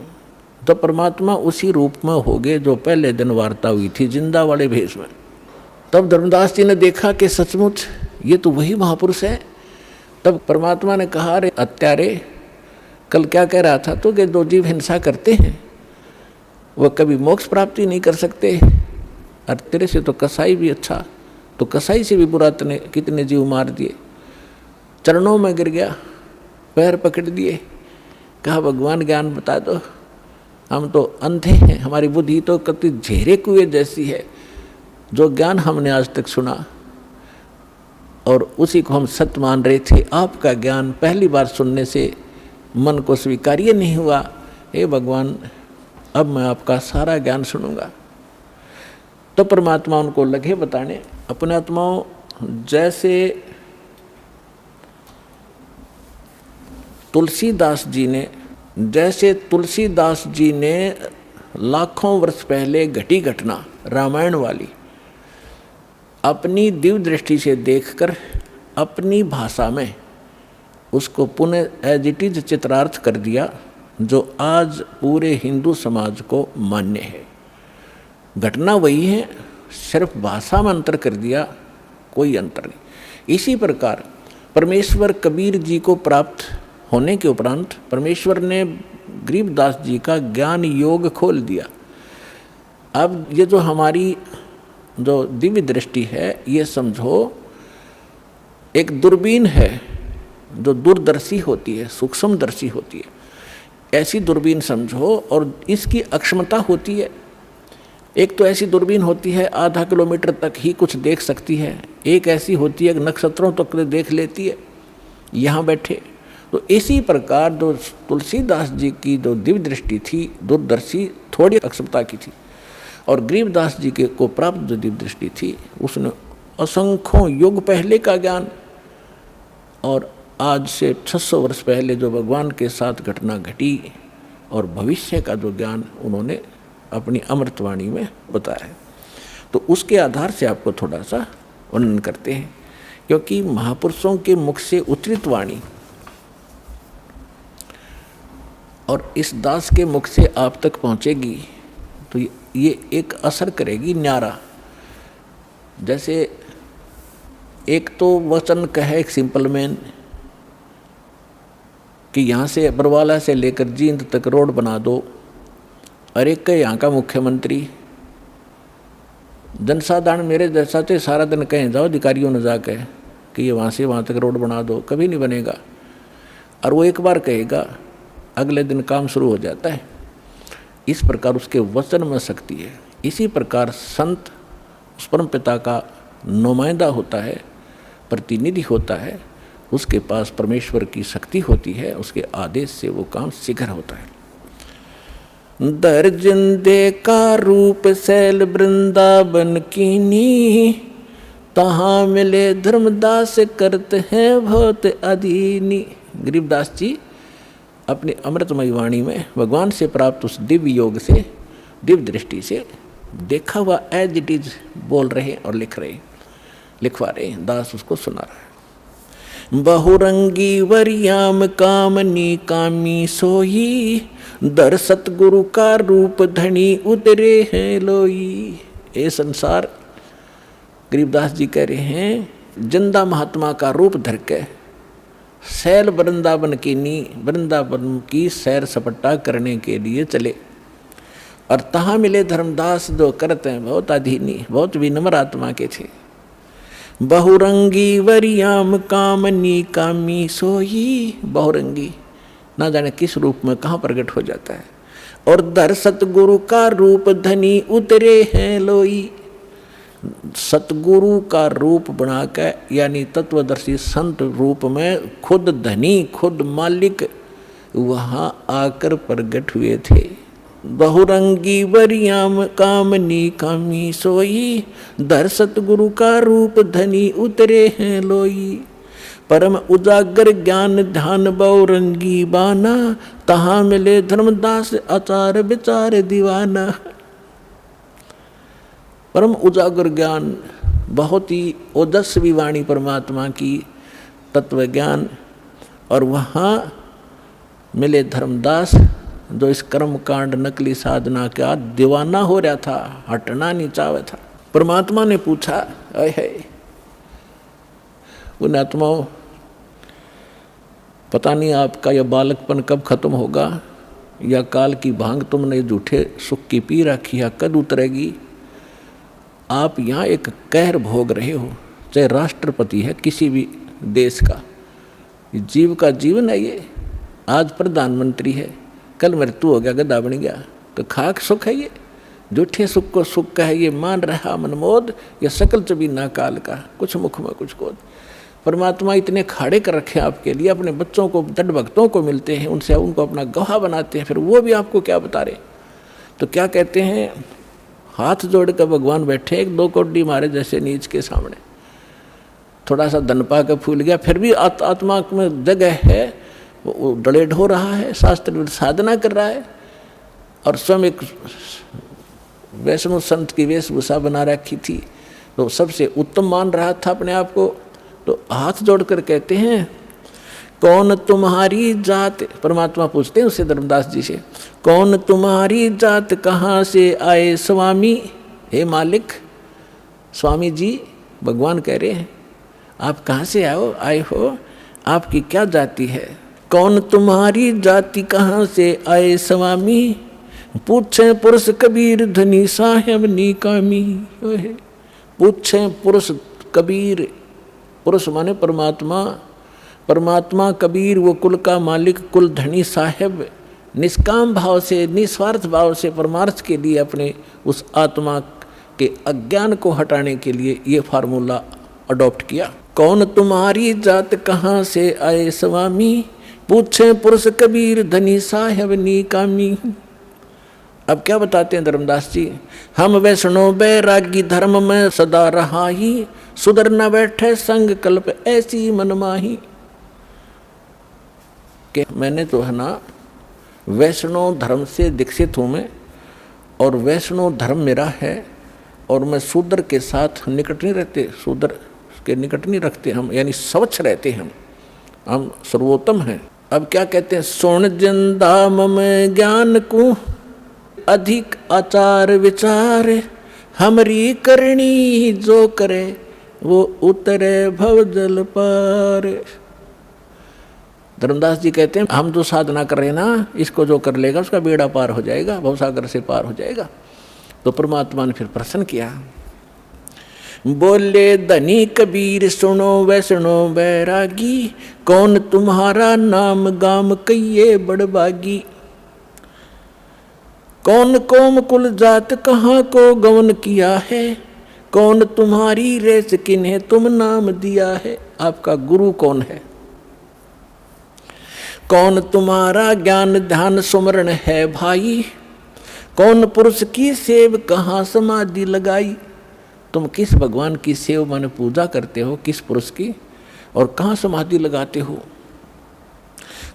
तो परमात्मा उसी रूप में हो गए जो पहले दिन वार्ता हुई थी, जिंदा वाले भेष में। तब धर्मदास जी ने देखा कि सचमुच ये तो वही महापुरुष है। तब परमात्मा ने कहा अरे अत्यारे, कल क्या कह रहा था तो कि दो जीव हिंसा करते हैं वह कभी मोक्ष प्राप्ति नहीं कर सकते, और तेरे से तो कसाई भी अच्छा, तो कसाई से भी बुरा तने कितने जीव मार दिए। चरणों में गिर गया, पैर पकड़ दिए, कहा भगवान ज्ञान बता दो, हम तो अंधे हैं, हमारी बुद्धि तो कति झेरे कुएं जैसी है। जो ज्ञान हमने आज तक सुना और उसी को हम सत्य मान रहे थे, आपका ज्ञान पहली बार सुनने से मन को स्वीकार्य नहीं हुआ। हे भगवान, अब मैं आपका सारा ज्ञान सुनूंगा। तो परमात्मा उनको लगे बताने अपने आत्माओं, जैसे तुलसीदास जी ने लाखों वर्ष पहले घटी घटना रामायण वाली अपनी दिव्य दृष्टि से देखकर अपनी भाषा में उसको पुनः एज इट इज चित्रार्थ कर दिया, जो आज पूरे हिंदू समाज को मान्य है। घटना वही है, सिर्फ भाषा में अंतर कर दिया, कोई अंतर नहीं। इसी प्रकार परमेश्वर कबीर जी को प्राप्त होने के उपरांत परमेश्वर ने गरीबदास जी का ज्ञान योग खोल दिया। अब ये जो हमारी जो दिव्य दृष्टि है, ये समझो एक दूरबीन है जो दूरदर्शी होती है, सूक्ष्मदर्शी होती है, ऐसी दूरबीन समझो। और इसकी अक्षमता होती है, एक तो ऐसी दूरबीन होती है आधा किलोमीटर तक ही कुछ देख सकती है, एक ऐसी होती है नक्षत्रों तक तो देख लेती है यहाँ बैठे। तो इसी प्रकार जो तुलसीदास जी की जो दिव्य दृष्टि थी, दूरदर्शी, थोड़ी अक्षमता की थी, और गरीबदास जी के को प्राप्त जो दिव्य दृष्टि थी, उसने असंख्यों युग पहले का ज्ञान और आज से 600 वर्ष पहले जो भगवान के साथ घटना घटी और भविष्य का जो ज्ञान उन्होंने अपनी अमृतवाणी में बताया है, तो उसके आधार से आपको थोड़ा सा वर्णन करते हैं। क्योंकि महापुरुषों के मुख से उच्चरित वाणी और इस दास के मुख से आप तक पहुंचेगी तो ये एक असर करेगी न्यारा। जैसे एक तो वचन कहे एक सिंपल मैन कि यहाँ से बरवाला से लेकर जींद तक रोड बना दो, और एक यहाँ का मुख्यमंत्री जनसाधारण मेरे जैसा तो सारा दिन कहें जाओ अधिकारियों ने जाके कि ये वहाँ से वहाँ तक रोड बना दो, कभी नहीं बनेगा। और वो एक बार कहेगा, अगले दिन काम शुरू हो जाता है। इस प्रकार उसके वचन में शक्ति है। इसी प्रकार संत उस परम पिता का नुमाइंदा होता है, प्रतिनिधि होता है, उसके पास परमेश्वर की शक्ति होती है, उसके आदेश से वो काम शीघ्र होता है। दर्जन का रूप शैल वृंदावन कीनी, तहाँ मिले धर्मदास करते हैं बहुत अधीनी। गरीबदास जी अपनी अमृतमयी वाणी में भगवान से प्राप्त उस दिव्य योग से, दिव्य दृष्टि से देखा हुआ एज इट इज बोल रहे और लिखवा रहे हैं। दास उसको सुना रहा है। बहुरंगी वरियाम कामनी कामी सोई, दर सतगुरु का रूप धनी उतरे हैं लोई। ये संसार, गरीबदास जी कह रहे हैं, जिंदा महात्मा का रूप धर के सैल वृंदावन की नी, वृंदावन की सैर सपट्टा करने के लिए चले, और तहाँ मिले धर्मदास जो करते हैं बहुत अधीनी, बहुत विनम्र आत्मा के थे। बहुरंगी वरियाम कामनी कामी सोई, बहुरंगी ना जाने किस रूप में कहाँ प्रकट हो जाता है। और दर सतगुरु का रूप धनी उतरे हैं लोई, सतगुरु का रूप बनाकर यानी तत्वदर्शी संत रूप में खुद धनी, खुद मालिक वहाँ आकर प्रकट हुए थे। बहुरंगी वरियाम कामनी कामी सोई, दर सतगुरु का रूप धनी उतरे हैं लोई। परम उजागर ज्ञान ध्यान बहुरंगी बाना, तहाँ मिले धर्मदास आचार विचार दीवाना। परम उजागर ज्ञान, बहुत ही ओजस्वी वाणी परमात्मा की, तत्व ज्ञान, और वहाँ मिले धर्मदास जो इस कर्म कांड नकली साधना का दीवाना हो रहा था, हटना नहीं चाहे था। परमात्मा ने पूछा, है उन आत्माओं, पता नहीं आपका यह बालकपन कब खत्म होगा, या काल की भांग तुमने झूठे सुख की पी रखी है कद उतरेगी। आप यहाँ एक कहर भोग रहे हो, चाहे राष्ट्रपति है किसी भी देश का, जीव का जीवन है ये। आज प्रधानमंत्री है, कल मृत्यु हो गया, गधा बन गया, तो खाक सुख है ये। झूठे सुख को सुख का है ये मान रहा मनमोद, ये सकल चबीना काल का, कुछ मुख में कुछ कोद। परमात्मा इतने खाड़े कर रखे हैं आपके लिए, अपने बच्चों को दृढ़ भक्तों को मिलते हैं, उनसे उनको अपना गवाह बनाते हैं, फिर वो भी आपको क्या बता रहे। तो क्या कहते हैं, हाथ जोड़ कर भगवान बैठे एक दो कोडी मारे जैसे नीच के सामने, थोड़ा सा धन पा के फूल गया, फिर भी आत्मा में जगह है, वो डलेड हो रहा है, शास्त्र साधना कर रहा है, और स्वयं एक वैष्णव संत की वेशभूषा बना रखी थी, तो सबसे उत्तम मान रहा था अपने आप को। तो हाथ जोड़कर कहते हैं, कौन तुम्हारी जात, परमात्मा पूछते हैं उससे धर्मदास जी से, कौन तुम्हारी जात कहाँ से आए स्वामी। हे मालिक, स्वामी जी भगवान कह रहे हैं, आप कहाँ से आए हो, आपकी क्या जाति है। कौन तुम्हारी जाति कहाँ से आए स्वामी, पूछे पुरुष कबीर धनी साहेब निकामी। पूछे पुरुष कबीर, पुरुष माने परमात्मा, परमात्मा कबीर वो कुल का मालिक, कुल धनी साहेब, निष्काम भाव से निस्वार्थ भाव से परमार्थ के लिए अपने उस आत्मा के अज्ञान को हटाने के लिए ये फार्मूला अडॉप्ट किया। कौन तुम्हारी जात कहाँ से आए स्वामी, पूछे पुरुष कबीर धनी साहेब निकामी। अब क्या बताते हैं धर्मदास जी, हम वैष्णव बैरागी धर्म में सदा रहा ही, सुधर न बैठे संग कल्प ऐसी मनमाही। कि मैंने तो है ना वैष्णव धर्म से दीक्षित हूँ मैं, और वैष्णव धर्म मेरा है, और मैं शूद्र के साथ निकट नहीं रहते, शूद्र के निकट नहीं रखते हम, यानी स्वच्छ रहते हैं हम सर्वोत्तम हैं। अब क्या कहते हैं, सुन जिंदा मम ज्ञान को अधिक आचार विचार, हमरी करनी जो करे वो उतरे भव जल पार। धर्मदास जी कहते हैं हम जो साधना कर रहे हैं ना, इसको जो कर लेगा उसका बेड़ा पार हो जाएगा, भवसागर से पार हो जाएगा। तो परमात्मा ने फिर प्रश्न किया, बोले धनी कबीर सुनो वैष्णो बैरागी, कौन तुम्हारा नाम गाम कहिए बड़बागी। कौन कोम कुल जात कहाँ को गवन किया है, कौन तुम्हारी रेस किन्हें तुम नाम दिया है। आपका गुरु कौन है, कौन तुम्हारा ज्ञान ध्यान सुमरण है भाई, कौन पुरुष की सेव कहाँ समाधि लगाई। तुम किस भगवान की सेव माने पूजा करते हो, किस पुरुष की, और कहाँ समाधि लगाते हो।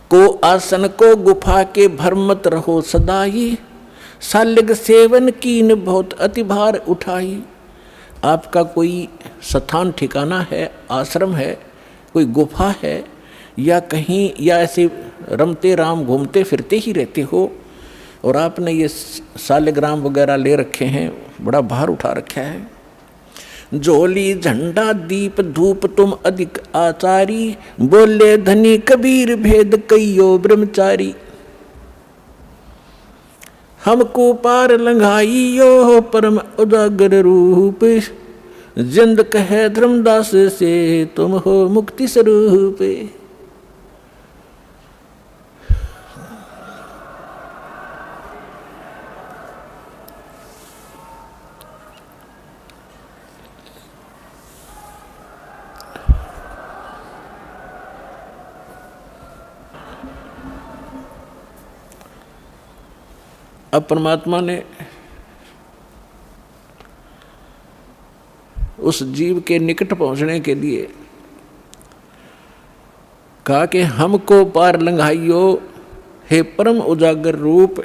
को आसन को गुफा के भर मत रहो सदाई, सालिग सेवन कीन बहुत अति भार उठाई। आपका कोई स्थान ठिकाना है, आश्रम है, कोई गुफा है, या कहीं, या ऐसे रमते राम घूमते फिरते ही रहते हो, और आपने ये सालिग्राम वगैरह ले रखे हैं, बड़ा भार उठा रखा है। झोली झंडा दीप धूप तुम अधिक आचारी, बोले धनी कबीर भेद कइयो ब्रह्मचारी। हमको पार लंघाइयो परम उजागर रूप, जिंद कहे धर्मदास से तुम हो मुक्ति स्वरूप। अब परमात्मा ने उस जीव के निकट पहुंचने के लिए कहा कि हमको पार लंघाइयो हे परम उजागर रूप,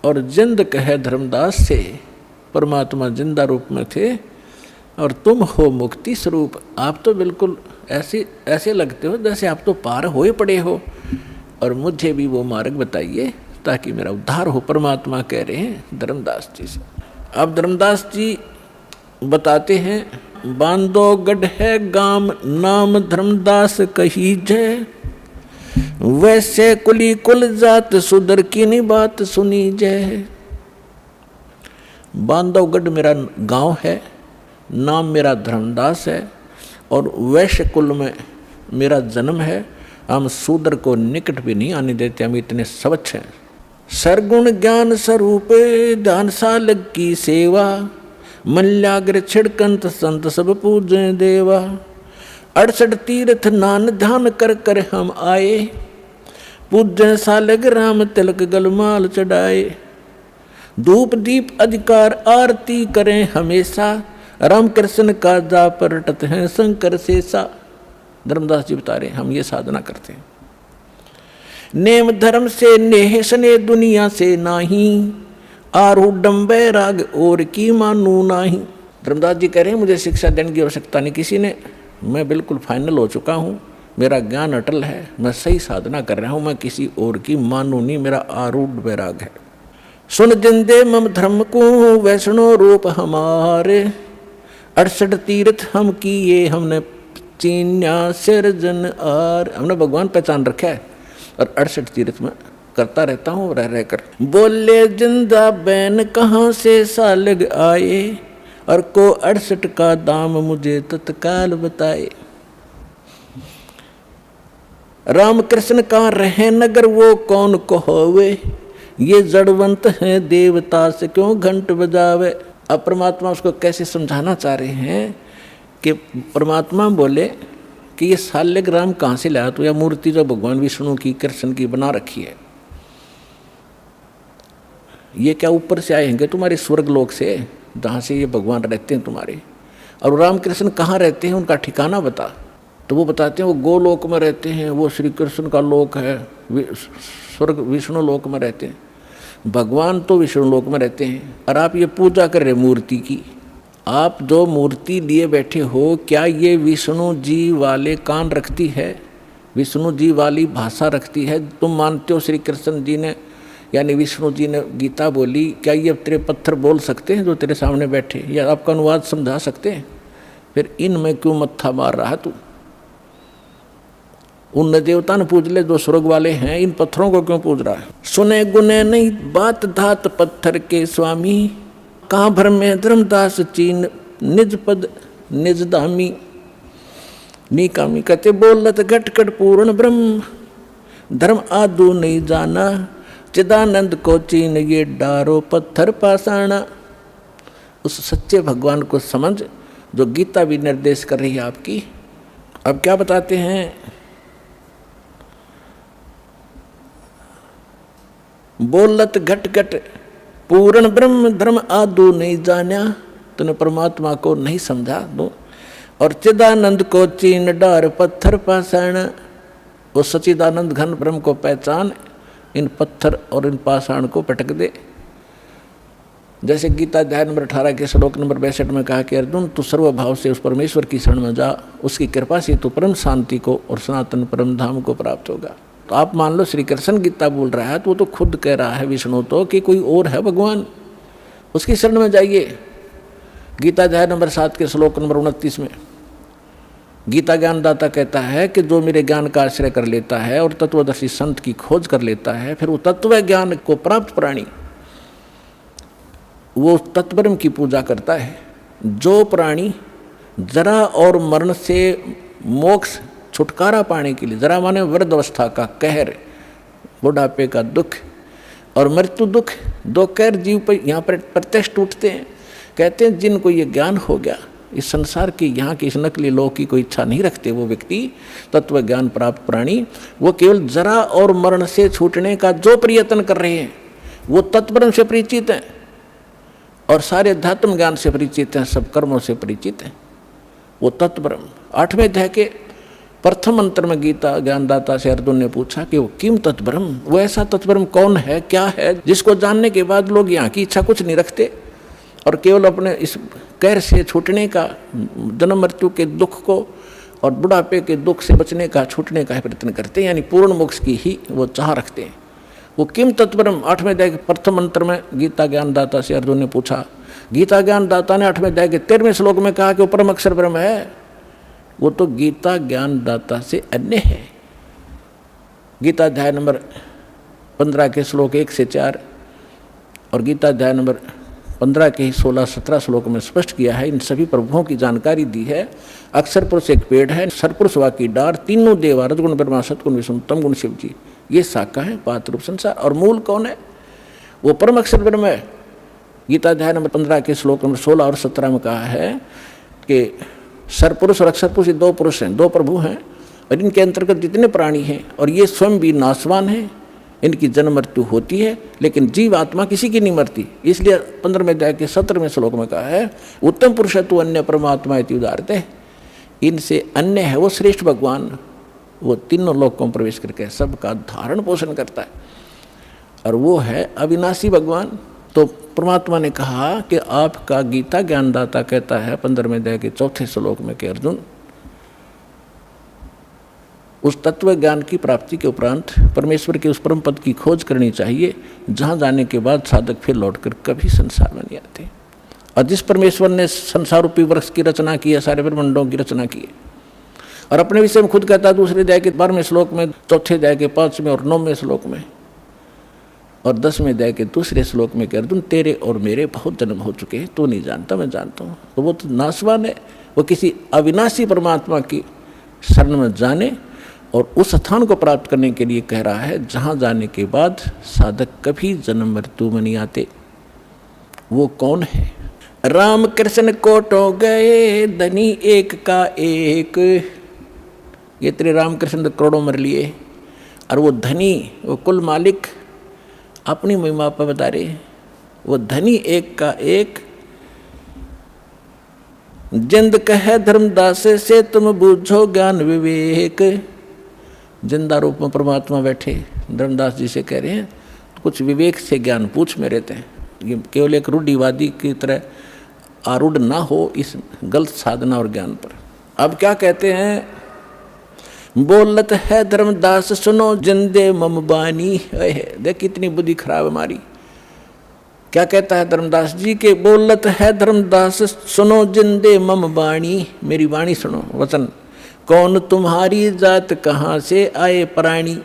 और जिंद कहे धर्मदास से। परमात्मा जिंदा रूप में थे, और तुम हो मुक्ति स्वरूप। आप तो बिल्कुल ऐसे लगते हो जैसे आप तो पार होए पड़े हो, और मुझे भी वो मार्ग बताइए ताकि मेरा उद्धार हो। परमात्मा कह रहे हैं धर्मदास जी से। अब धर्मदास जी बताते हैं, बांधोगढ़ है गाम नाम धर्मदास कही जय, वैसे कुली कुल जात सुधर की नी बात सुनी जय। बांधवगढ़ मेरा गांव है, नाम मेरा धर्मदास है, और वैश्य कुल में मेरा जन्म है। हम शूद्र को निकट भी नहीं आने देते, हम इतने स्वच्छ हैं। सरगुण ज्ञान स्वरूप ध्यान सालग की सेवा, मल्याग्र छिड़कंत संत सब पूजें देवा। 68 तीर्थ नान ध्यान कर कर हम आए, पूजें सालग राम तिलक गलमाल चढ़ाए। धूप दीप अधिकार आरती करें हमेशा, राम कृष्ण का जा परटत हैं शंकर शेषा। धर्मदास जी बता रहे हैं हम ये साधना करते हैं। नेम धर्म से नेह सने दुनिया से नाही, आरूढ़ बैराग और की मानू नाही। धर्मदास जी कह रहे हैं मुझे शिक्षा देने की आवश्यकता नहीं किसी ने, मैं बिल्कुल फाइनल हो चुका हूँ, मेरा ज्ञान अटल है, मैं सही साधना कर रहा हूँ, मैं किसी और की मानू नहीं, मेरा आरूढ़ बैराग है। सुन जिंदे मम धर्म को वैष्णो रूप हमारे, 68 तीर्थ हम किए हमने चीन्या सिरजन आर। हमने भगवान पहचान रखा है, और 68 तीर्थ में करता रहता हूँ रह रह कर। बोले जिंदा बैन कहाँ से सालग आए, और को 68 का दाम मुझे तत्काल बताए। राम कृष्ण का रहे नगर वो कौन कहोवे, ये जड़वंत हैं देवता से क्यों घंट बजावे। अब परमात्मा उसको कैसे समझाना चाह रहे हैं कि परमात्मा बोले कि ये साल्यग्राम कहाँ से लाया तो, या मूर्ति जो भगवान विष्णु की कृष्ण की बना रखी है, ये क्या ऊपर से आएंगे तुम्हारे स्वर्ग लोक से जहाँ से ये भगवान रहते हैं तुम्हारे, और राम कृष्ण कहाँ रहते हैं उनका ठिकाना बता। तो वो बताते हैं वो गोलोक में रहते हैं, वो श्री कृष्ण का लोक है, स्वर्ग विष्णु लोक में रहते हैं। भगवान तो विष्णु लोक में रहते हैं और आप ये पूजा कर रहे मूर्ति की। आप जो मूर्ति लिए बैठे हो, क्या ये विष्णु जी वाले कान रखती है, विष्णु जी वाली भाषा रखती है? तुम मानते हो श्री कृष्ण जी ने यानी विष्णु जी ने गीता बोली, क्या ये तेरे पत्थर बोल सकते हैं जो तेरे सामने बैठे, या आपका अनुवाद समझा सकते हैं? फिर इनमें क्यों मत्था मार रहा है तू? उन देवता ने पूज ले जो स्वर्ग वाले हैं, इन पत्थरों को क्यों पूज रहा है? सुने गुने नहीं बात धात पत्थर के स्वामी, कहाँ भर में धर्मदास चीन निज पद निज धामी। निकामी कहते बोलत घटकट पूर्ण ब्रह्म, धर्म आदू नहीं जाना, चिदानंद को चीन ये डारो पत्थर पाषाणा। उस सच्चे भगवान को समझ जो गीता भी निर्देश कर रही है आपकी। अब क्या बताते हैं? बोलत घट घट पूर्ण ब्रह्म, धर्म आदू नहीं जाना, तूने परमात्मा को नहीं समझा दो। और चिदानंद को चीन डार पत्थर पाषाण, वो सचिदानंद घन ब्रह्म को पहचान, इन पत्थर और इन पाषाण को पटक दे। जैसे गीता अध्याय नंबर 18 के श्लोक नंबर 62 में कहा कि अर्जुन तू सर्वभाव से उस परमेश्वर की शरण में जा, उसकी कृपा से तू परम शांति को और सनातन परम धाम को प्राप्त होगा। तो आप मान लो श्री कृष्ण गीता बोल रहा है तो वो तो खुद कह रहा है विष्णु तो कि कोई और है भगवान, उसकी शरण में जाइए। गीता अध्याय नंबर 7 के श्लोक नंबर 29 में गीता ज्ञानदाता कहता है कि जो मेरे ज्ञान का आश्रय कर लेता है और तत्वदर्शी संत की खोज कर लेता है, फिर वो तत्व ज्ञान को प्राप्त प्राणी वो तत्वब्रह्म की पूजा करता है। जो प्राणी जरा और मरण से मोक्ष छुटकारा पाने के लिए, जरा माने वृद्ध अवस्था का कहर, बुढ़ापे का दुख और मृत्यु दुख, दो कहर जीव पर यहाँ पर प्रत्यक्ष टूटते हैं। कहते हैं जिनको ये ज्ञान हो गया, इस संसार की यहाँ की इस नकली लोक की कोई इच्छा नहीं रखते वो व्यक्ति, तत्व ज्ञान प्राप्त प्राणी, वो केवल जरा और मरण से छूटने का जो प्रयत्न कर रहे हैं वो तत्वब्रह्म से परिचित हैं और सारे अध्यात्म ज्ञान से परिचित हैं, सब कर्मों से परिचित हैं। वो तत्वब्रह्म 8वें अध्याय के प्रथम मंत्र में गीता ज्ञानदाता से अर्जुन ने पूछा कि वो किम तत्वब्रह्म, वो ऐसा तत्वब्रह्म कौन है, क्या है जिसको जानने के बाद लोग यहाँ की इच्छा कुछ नहीं रखते और केवल अपने इस कहर से छूटने का, जन्म मृत्यु के दुख को और बुढ़ापे के दुख से बचने का, छूटने का प्रयत्न करते हैं, यानी पूर्ण मोक्ष की ही वो चाह रखते हैं। वो किम तत्वब्रह्म 8वें अध्याय के प्रथम मंत्र में गीता ज्ञानदाता से अर्जुन ने पूछा। गीता ज्ञानदाता ने 8वें अध्याय के 13वें श्लोक में कहा कि वो परम अक्षर ब्रह्म है। वो तो गीता ज्ञानदाता से अन्य है। गीता अध्याय नंबर 15 के श्लोक 1 से 4 और गीता अध्याय नंबर 15 के 16-17 श्लोक में स्पष्ट किया है, इन सभी प्रभुओं की जानकारी दी है। अक्षर पुरुष एक पेड़ है, सरपुरुष वाकी डार, तीनों देवा, रजगुण ब्रह्मा, सतगुण विष्णु, तम गुण शिव जी, ये शाखा है, पात रूप संसार। और मूल कौन है? वो परम अक्षर ब्रह्म है। गीता अध्याय नंबर 15 के श्लोक नंबर 16 और 17 में कहा है कि सरपुरुष और अक्षर पुरुष ये दो पुरुष हैं, दो प्रभु हैं और इनके अंतर्गत जितने प्राणी हैं और ये स्वयं भी नाशवान हैं, इनकी जन्म मृत्यु होती है, लेकिन जीव आत्मा किसी की नहीं मरती। इसलिए 15वें अध्याय के 17वें श्लोक में कहा है उत्तम पुरुष तु अन्य परमात्मा इति उदाहरते, इनसे अन्य है वो श्रेष्ठ भगवान, वो तीनों लोकों में प्रवेश करके सबका धारण पोषण करता है और वो है अविनाशी भगवान। तो परमात्मा ने कहा कि आपका गीता ज्ञानदाता कहता है 15वें अध्याय के 4थे श्लोक में कि अर्जुन उस तत्व ज्ञान की प्राप्ति के उपरांत परमेश्वर के उस परम पद की खोज करनी चाहिए, जहाँ जाने के बाद साधक फिर लौटकर कभी संसार में नहीं आते। और जिस परमेश्वर ने संसार रूपी वृक्ष की रचना की है, सारे ब्रह्मांडों की रचना की है, और अपने विषय में खुद कहता है दूसरे अध्याय के 12वें श्लोक में, चौथे अध्याय के 5वें और 9वें श्लोक में और 10वें अध्याय के दूसरे श्लोक में कि अर्जुन तेरे और मेरे बहुत जन्म हो चुके हैं, तू नहीं जानता मैं जानता हूँ। तो वो तो नाशवान है, वो किसी अविनाशी परमात्मा की शरण में जाने और उस स्थान को प्राप्त करने के लिए कह रहा है जहाँ जाने के बाद साधक कभी जन्म मृत्यु में नहीं आते। वो कौन है? राम कृष्ण कोटो गए धनी एक का एक, ये तेरे राम कृष्ण करोड़ों मर लिए और वो धनी, वो कुल मालिक अपनी महिमा पर बता रहे, वो धनी एक का एक जिंद कहे धर्मदास से तुम बूझो ज्ञान विवेक। जिंदा रूप में परमात्मा बैठे धर्मदास जी से कह रहे हैं कुछ विवेक से ज्ञान पूछ मेरे ते, ये केवल एक रूढ़िवादी की तरह आरूढ़ ना हो इस गलत साधना और ज्ञान पर। अब क्या कहते हैं, बोलत है धर्मदास सुनो जिंदे मम बानी। देख कितनी बुद्धि खराब हमारी। क्या कहता है धर्मदास जी के, बोलत है धर्मदास सुनो जिंदे मम बाणी, मेरी वाणी सुनो वचन। कौन तुम्हारी जात कहाँ से आए प्राणी।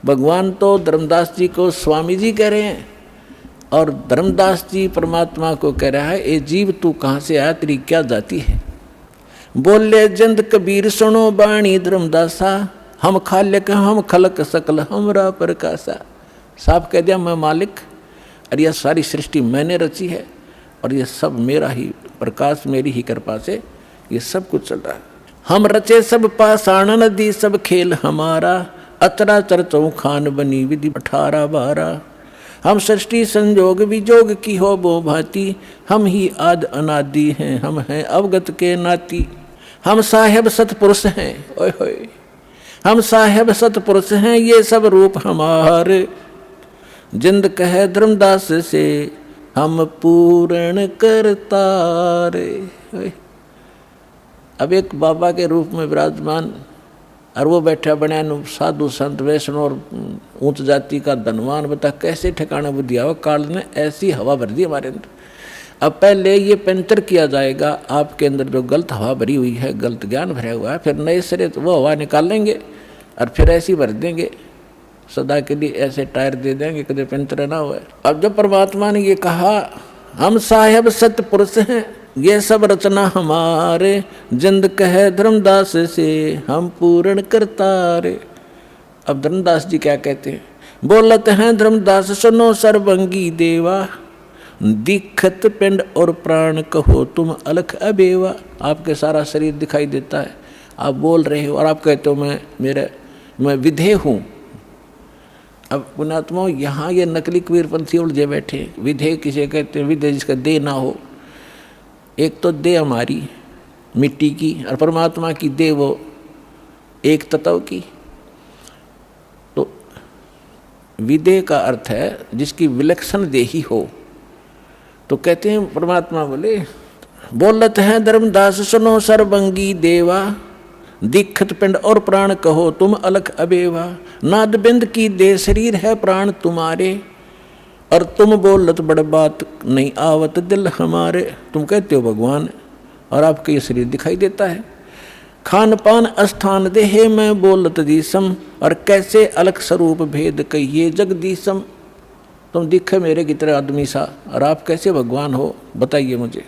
भगवान तो धर्मदास जी को स्वामी जी कह रहे हैं और धर्मदास जी परमात्मा को कह रहा है, ए जीव तू कहाँ से आया, तेरी क्या जाति है। बोले जिंद कबीर सुनो बाणी धर्मदासा, हम खालिक हम खलक सकल हमरा प्रकाशा। साफ कह दिया मैं मालिक और यह सारी सृष्टि मैंने रची है और यह सब मेरा ही प्रकाश, मेरी ही कृपा से ये सब कुछ चल रहा है। हम रचे सब पाषाण नदी सब खेल हमारा, अतरा चरचौ खान बनी विधि 18-12। हम सृष्टि संजोग विजोग की हो बो भांति, हम ही आद अनादि हैं हम हैं अवगत के नाती। हम साहेब सतपुरुष हैं, ओए होए हम साहेब सतपुरुष हैं ये सब रूप हमारे। जिंद कहे धर्मदास से हम पूर्ण करतारे। अब एक बाबा के रूप में विराजमान और वो बैठा बना साधु संत वैष्णव और ऊंच जाति का धनवान, बता कैसे ठिकाना बुद्धि आओ। काल ने ऐसी हवा भर दी हमारे अंदर। अब पहले ये पंचर किया जाएगा आपके अंदर जो गलत हवा भरी हुई है, गलत ज्ञान भरा हुआ है, फिर नए सिरे तो वो हवा निकाल लेंगे और फिर ऐसी भर देंगे सदा के लिए, ऐसे टायर दे देंगे कभी पंचर ना हुआ। अब जब परमात्मा ने ये कहा हम साहेब सतपुरुष हैं ये सब रचना हमारे, जिंद कहे धर्मदास से हम पूर्ण करतारे। अब धर्मदास जी क्या कहते हैं, बोलत हैं धर्मदास सुनो सर्वंगी देवा, दिखत पिंड और प्राण कहो तुम अलख अबेवा। आपके सारा शरीर दिखाई देता है, आप बोल रहे हो और आप कहते हो मैं विधेय हूँ। अब पुणात्मा यहाँ ये नकली कबीरपंथी उलझे बैठे। विधेय किसे कहते हैं, विधेय जिसका देह ना हो। एक तो देह हमारी मिट्टी की और परमात्मा की देह वो एक तत्व की। तो विधेय का अर्थ है जिसकी विलक्षण देही हो। तो कहते हैं परमात्मा बोले बोलत है धर्मदास सुनो सर्वंगी देवा, दिखत पिंड और प्राण कहो तुम अलख अबेवा। नाद बिंद की देह शरीर है प्राण तुम्हारे, और तुम बोलत बड़ बात नहीं आवत दिल हमारे। तुम कहते हो भगवान और आपके ये शरीर दिखाई देता है। खान पान स्थान देहे मैं बोलत दीसम, और कैसे अलग स्वरूप भेद कहिए जगदीसम। तुम दिखे मेरे की तरह आदमी सा और आप कैसे भगवान हो बताइए मुझे।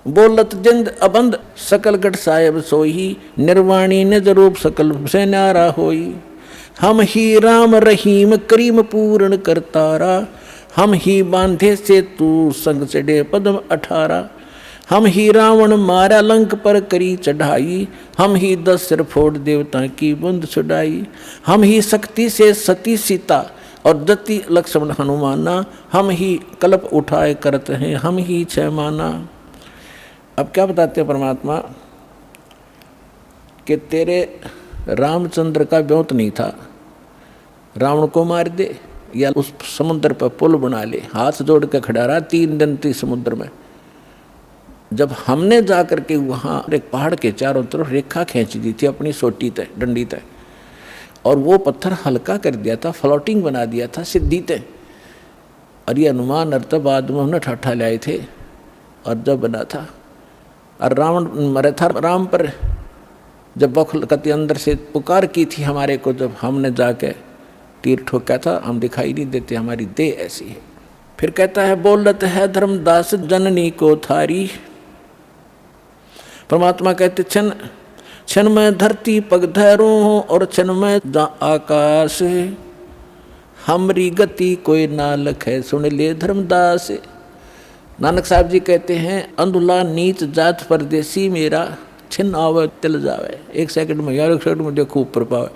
बोलत जिंद अबंद सकल गढ़ साहेब सोही, निर्वाणी निज रूप सकल से न्यारा होई। हम ही राम रहीम करीम पूर्ण करतारा, हम ही बांधे से तू संग चढ़े पद्म 18। हम ही रावण मारा लंक पर करी चढ़ाई, हम ही 10 सिर फोड़ देवता की बूंद छुड़ाई। हम ही शक्ति से सती सीता और दति लक्ष्मण हनुमाना, हम ही कल्प उठाए करते हैं हम ही 6 माना। अब क्या बताते हैं परमात्मा कि तेरे रामचंद्र का ब्योत नहीं था, रावण को मार दे या उस समुद्र पर पुल बना ले। हाथ जोड़ के खड़ा रहा 3 दिन थी समुद्र में। जब हमने जाकर के वहाँ एक पहाड़ के चारों तरफ रेखा खींच दी थी अपनी सोटी तय डंडी तय, और वो पत्थर हल्का कर दिया था, फ्लोटिंग बना दिया था सिद्धि तय। और ये अनुमान अर्थ बाद में उन्हें ठाठा लाए थे और जब बना था। और रावण मरे था राम पर, जब बखलकती अंदर से पुकार की थी हमारे को, जब हमने जाके तीर ठोका था, हम दिखाई नहीं देते, हमारी देह ऐसी है। फिर कहता है बोलत है धर्मदास जननी को थारी। परमात्मा कहते क्षण क्षण में धरती पग धरूं और क्षण में आकाश, हमरी गति कोई ना लखे सुन ले धर्मदास। नानक साहब जी कहते हैं अंधुला नीच जात परदेसी मेरा, छिन आवे तिल जावे। 1 सेकंड में यार 1 सेकंड में देखो ऊपर पावे,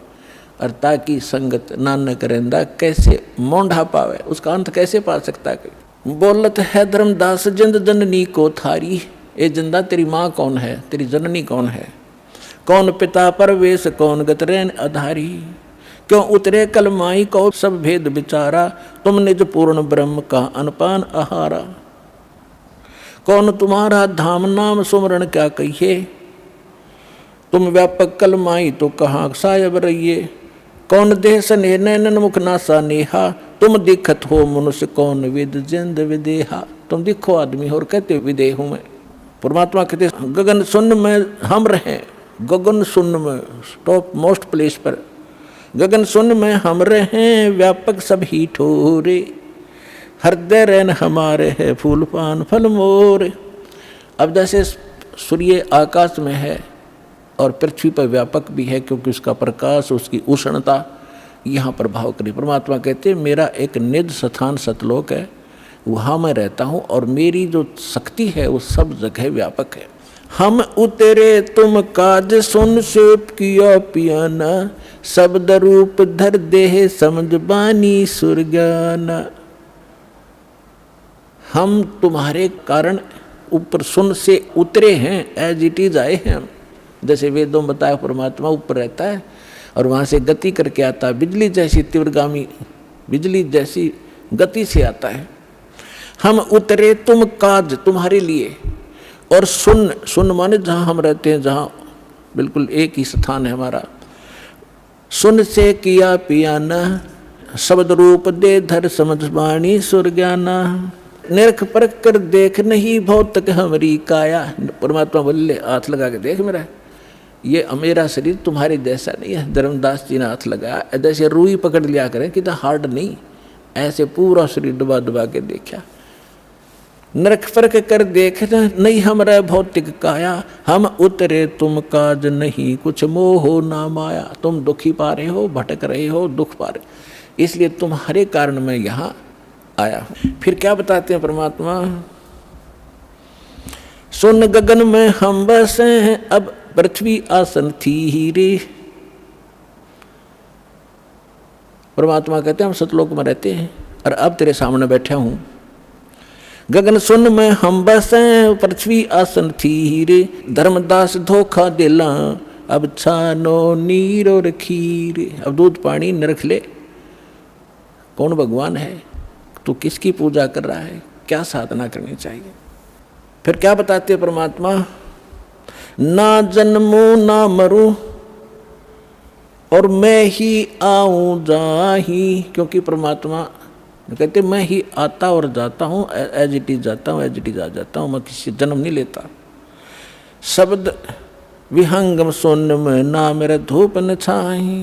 और ताकि संगत नानक रहंदा कैसे मोंढा पावे, उसका अंत कैसे पा सकता है। बोलत है धर्मदास जिंद जननी को थारी, ये जिंदा तेरी माँ कौन है, तेरी जननी कौन है? कौन पिता परवेश कौन गतरैन आधारी, क्यों उतरे कलमाई को सब भेद विचारा, तुम निज पूर्ण ब्रह्म का अनपान आहारा। कौन तुम्हारा धाम नाम सुमरण क्या कहिए, तुम व्यापक कलमाई तो कहाँ सायब रहिए। कौन देह स्नेह नैनन मुख नासा नेहा, तुम दिखत हो मनुष्य कौन विद जिंद विदेहा। तुम दिखो आदमी हो और कहते विदेह हूँ मैं। परमात्मा कहते गगन शून्य में हम रहें, गगन शून्य में टॉप मोस्ट प्लेस पर, गगन शून्य में हम रहें व्यापक सभी ठोरे, हृदय रैन हमारे है फूल पान फल मोरे। अब जैसे सूर्य आकाश में है और पृथ्वी पर व्यापक भी है, क्योंकि उसका प्रकाश उसकी उष्णता यहाँ प्रभाव करी। परमात्मा कहते मेरा एक निज स्थान सतलोक है, वहाँ मैं रहता हूँ और मेरी जो शक्ति है वो सब जगह व्यापक है। हम उतरे तुम काज सुन सेप किया पियाना, शब्द रूप धर देह समझ बानी सुरज्ञाना। हम तुम्हारे कारण ऊपर सुन से उतरे हैं, एज इट इज आए हैं हम। जैसे वेदों में बताया परमात्मा ऊपर रहता है और वहाँ से गति करके आता है, बिजली जैसी तीव्रगामी, बिजली जैसी गति से आता है। हम उतरे तुम काज तुम्हारे लिए, और सुन माने जहाँ हम रहते हैं, जहाँ बिल्कुल एक ही स्थान है हमारा। सुन से किया पियाना, शब्द रूप दे धर समझ बाणी सुरज्ञाना। निरख परख कर देख नहीं भौतिक हमारी काया। परमात्मा बोले हाथ लगा के देख मेरा, ये मेरा शरीर तुम्हारे जैसा नहीं है। धर्मदास जी ने हाथ लगाया, जैसे रूई पकड़ लिया करें कि हार्ड नहीं, ऐसे पूरा शरीर दबा दबा के देखा। नरक फर्क कर देखना नहीं हमारा भौतिक काया, हम उतरे तुम काज नहीं कुछ मोह ना माया। तुम दुखी पा रहे हो, भटक रहे हो, दुख पा रहे, इसलिए तुम्हारे कारण मैं यहाँ आया हूँ। फिर क्या बताते हैं परमात्मा, सुन गगन में हम बसे हैं अब पृथ्वी आसन थी ही रे। परमात्मा कहते हैं हम सतलोक में रहते हैं और अब तेरे सामने बैठा हूँ। गगन सुन में हम बसे पृथ्वी आसन थी ही रे, धर्मदास धोखा दिला अब छानो नीर और खीर। अब दूध पानी नरख ले, कौन भगवान है, तू किसकी पूजा कर रहा है, क्या साधना करनी चाहिए। फिर क्या बताते परमात्मा, ना जन्मूं ना मरूं और मैं ही आऊं जाही। क्योंकि परमात्मा कहते मैं ही आता और जाता हूँ, एज इट इज जाता हूँ, एज इट इज आ जाता हूँ, मैं किसी जन्म नहीं लेता। शब्द विहंगम सोन में ना मेरा धूप न छाही।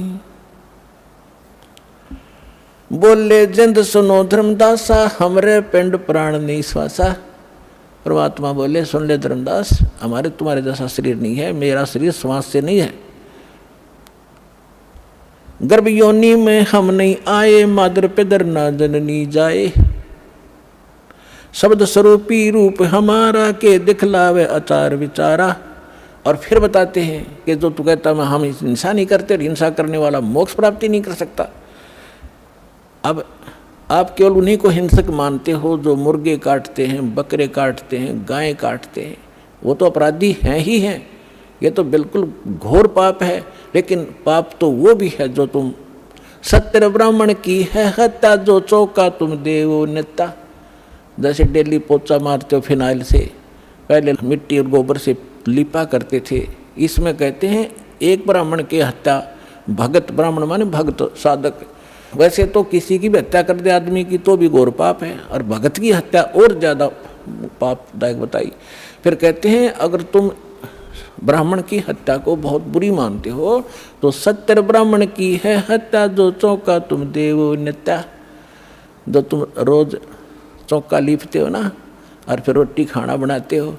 बोले जिंद सुनो धर्मदासा हमरे पिंड प्राण नहीं श्वासा। परमात्मा बोले सुन ले धर्मदास, हमारे तुम्हारे जैसा शरीर नहीं है, मेरा शरीर श्वास से नहीं है। गर्भ योनि में हम नहीं आए, मादर पिदर ना जननी जाए। शब्द स्वरूपी रूप हमारा के दिखलावे आचार विचारा। और फिर बताते हैं कि जो तू कहता मैं हम हिंसा नहीं करते, हिंसा करने वाला मोक्ष प्राप्ति नहीं कर सकता। अब आप केवल उन्हीं को हिंसक मानते हो जो मुर्गे काटते हैं, बकरे काटते हैं, गायें काटते हैं, वो तो अपराधी हैं ही हैं, ये तो बिल्कुल घोर पाप है। लेकिन पाप तो वो भी है जो तुम सत्य ब्राह्मण की है हत्या, जो चौका तुम देवो नेता। जैसे डेली पोचा मारते हो फिनाइल से, पहले मिट्टी और गोबर से लिपा करते थे, इसमें कहते हैं एक ब्राह्मण की हत्या, भगत ब्राह्मण माने भगत साधक, वैसे तो किसी की भी हत्या कर दे आदमी की तो भी घोर पाप है, और भगत की हत्या और ज़्यादा पापदायक बताई। फिर कहते हैं अगर तुम ब्राह्मण की हत्या को बहुत बुरी मानते हो तो सत्तर ब्राह्मण की है हत्या, जो चौका तुम देवो नित्या। जो तुम रोज चौका लीपते हो ना और फिर रोटी खाना बनाते हो,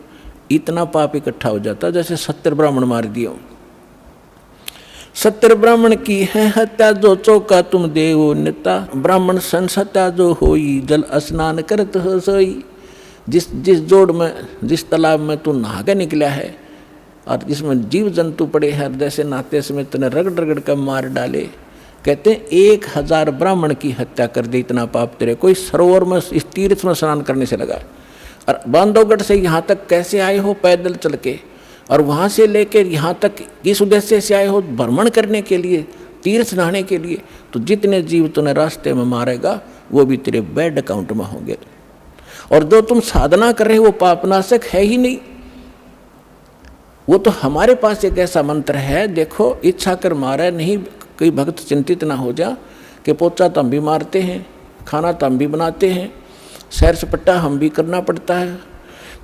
इतना पाप इकट्ठा हो जाता जैसे 70 ब्राह्मण मार दियो। 70 ब्राह्मण की है हत्या, जो चौका तुम देवो नित्या। ब्राह्मण संसत्या जो होई, जल स्नान करत हो सोई। जिस जोड़ में, जिस तालाब में तू नहा के निकला है और जिसमें जीव जंतु पड़े हैं, जैसे नहाते समय तूने रगड़ रगड़ कर मार डाले, कहते हैं 1000 ब्राह्मण की हत्या कर दे, इतना पाप तेरे कोई सरोवर में इस तीर्थ में स्नान करने से लगा। और बांधवगढ़ से यहाँ तक कैसे आए हो पैदल चल के, और वहाँ से लेकर यहाँ तक किस उद्देश्य से आए हो, भ्रमण करने के लिए, तीर्थ नहाने के लिए, तो जितने जीव तूने रास्ते में मारेगा वो भी तेरे बैड अकाउंट में होंगे। और जो तुम साधना कर रहे हो वो पापनाशक है ही नहीं। वो तो हमारे पास एक ऐसा मंत्र है, देखो इच्छा कर मारे नहीं, कोई भक्त चिंतित ना हो जा कि पोचा तो हम भी मारते हैं, खाना तो हम भी बनाते हैं, सैर सपट्टा हम भी करना पड़ता है।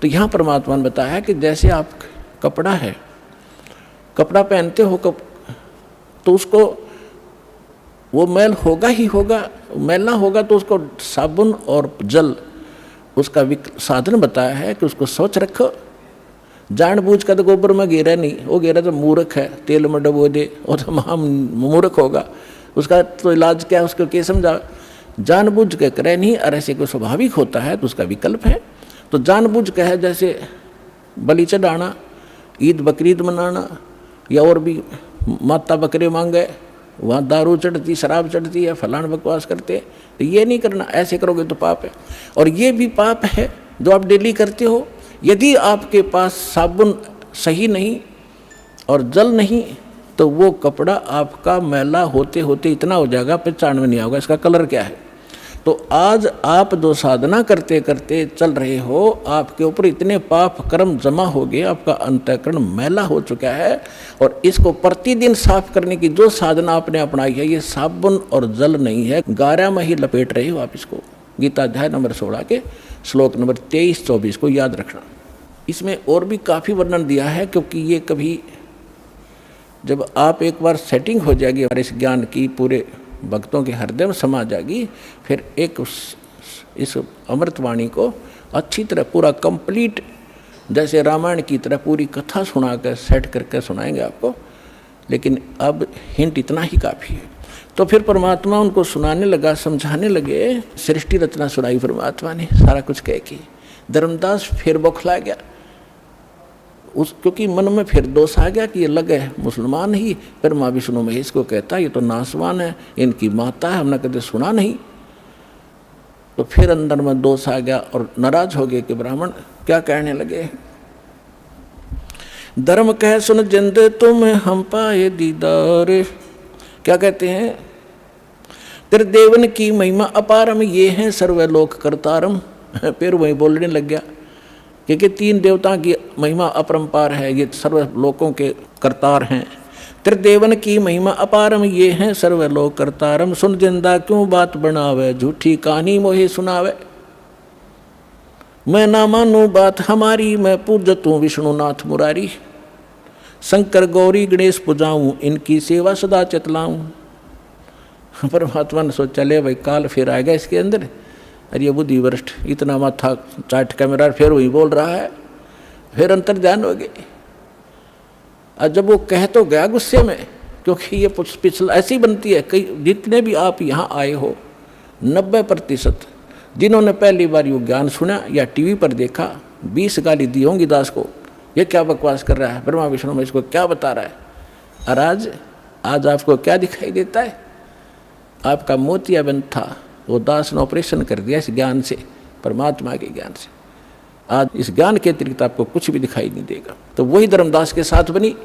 तो यहाँ परमात्मा ने बताया कि जैसे आप कपड़ा है, कपड़ा पहनते हो तो उसको वो मैल होगा ही होगा, मैल ना होगा तो उसको साबुन और जल उसका साधन बताया है कि उसको स्वच्छ रखो। जानबूझ कर तो गोबर में गिरा नहीं, वो गिरा तो मूर्ख है, तेल में डबो दे, वो तो महा मूर्ख होगा, उसका तो इलाज क्या है, उसको क्या समझा। जानबूझ के करे नहीं, और ऐसे कोई स्वाभाविक होता है तो उसका विकल्प है। तो जानबूझ के है जैसे बलि चढ़ाना, ईद बकरीद मनाना, या और भी माता बकरे मांगे, वहाँ दारू चढ़ती, शराब चढ़ती है, फलान बकवास करते, तो ये नहीं करना, ऐसे करोगे तो पाप है। और ये भी पाप है जो आप डेली करते हो। यदि आपके पास साबुन सही नहीं और जल नहीं तो वो कपड़ा आपका मैला होते होते इतना हो जाएगा, पहचान में नहीं आएगा इसका कलर क्या है। तो आज आप जो साधना करते करते चल रहे हो, आपके ऊपर इतने पाप कर्म जमा हो गए, आपका अंतःकरण मैला हो चुका है, और इसको प्रतिदिन साफ करने की जो साधना आपने अपनाई है, ये साबुन और जल नहीं है, गारा में ही लपेट रहे हो आप इसको। गीता अध्याय नंबर 16 के श्लोक नंबर 23-24 को याद रखना। इसमें और भी काफ़ी वर्णन दिया है, क्योंकि ये कभी जब आप एक बार सेटिंग हो जाएगी और इस ज्ञान की पूरे भक्तों के हृदय में समा जाएगी, फिर एक इस अमृतवाणी को अच्छी तरह पूरा कंप्लीट जैसे रामायण की तरह पूरी कथा सुना कर सेट करके सुनाएंगे आपको। लेकिन अब हिंट इतना ही काफ़ी है। तो फिर परमात्मा उनको सुनाने लगा, समझाने लगे, सृष्टि रचना सुनाई परमात्मा ने सारा कुछ कह के। धर्मदास फिर बौखला गया, क्योंकि मन में फिर दोष आ गया कि ये लगे मुसलमान ही फिर माँ विष्णु महेश को कहता ये तो नासवान है, इनकी माता है, हमने कभी सुना नहीं। तो फिर अंदर में दोष आ गया और नाराज हो गए कि ब्राह्मण क्या कहने लगे। धर्म कह सुन जिंद तुम हम पाए दीदार, क्या कहते हैं, तेरे देवन की महिमा अपारम, ये है सर्वलोक करतारम। फिर वही बोलने लग गया क्योंकि 3 देवताओं की महिमा अपरंपार है, ये सर्वलोकों के करतार हैं। त्रिदेवन की महिमा अपारम, ये हैं सर्वलोक करतारम। सुन जिंदा क्यों बात बनावे, झूठी कहानी मोहे सुनावे। मैं ना मानू बात हमारी, मैं पूजतूँ विष्णुनाथ मुरारी। शंकर गौरी गणेश पुजाऊँ, इनकी सेवा सदा चतलाऊँ। परमात्मा ने सोचा ले भाई काल फिर आएगा इसके अंदर, अरे ये बुद्धि वरिष्ठ इतना माथा चाट का मेरा फिर वही बोल रहा है। फिर अंतर ध्यान हो गए। और जब वो कह तो गया गुस्से में, क्योंकि ये पिछला ऐसी बनती है, कई जितने भी आप यहाँ आए हो 90% जिन्होंने पहली बार ये ज्ञान सुना या टीवी पर देखा, 20 गाली दी होंगी दास को, ये क्या बकवास कर रहा है, ब्रह्मा विष्णु में इसको क्या बता रहा है। और आज आपको क्या दिखाई देता है, आपका मोतियाबिंद था, वो दास ने ऑपरेशन कर दिया इस ज्ञान से, परमात्मा के ज्ञान से। आज इस ज्ञान के अतिरिक्त आपको कुछ भी दिखाई नहीं देगा। तो वही धर्मदास के साथ बनी।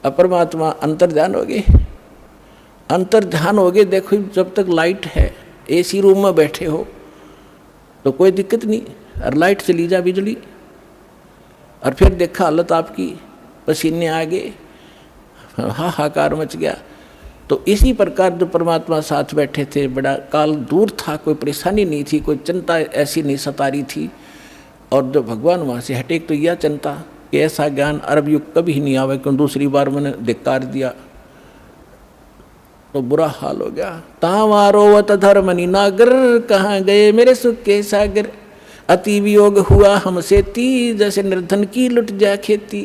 अब परमात्मा अंतर ध्यान हो गए, अंतर ध्यान हो गए। देखो जब तक लाइट है, एसी रूम में बैठे हो तो कोई दिक्कत नहीं, और लाइट चली जा बिजली, और फिर देखा हालत आपकी, पसीने आ गए, हाहाकार मच गया। तो इसी प्रकार जो परमात्मा साथ बैठे थे, बड़ा काल दूर था, कोई परेशानी नहीं थी, कोई चिंता ऐसी नहीं सता रही थी। और जब भगवान वहाँ से हटे तो यह चिंता कि ऐसा ज्ञान अरब युग कभी नहीं आवे, क्यों दूसरी बार मैंने धिक्कार दिया तो बुरा हाल हो गया। तावारोवत धर्मनि नागर, कहाँ गए मेरे सुख के सागर। अति वियोग हुआ हमसे ती, जैसे निर्धन की लुट जा खेती।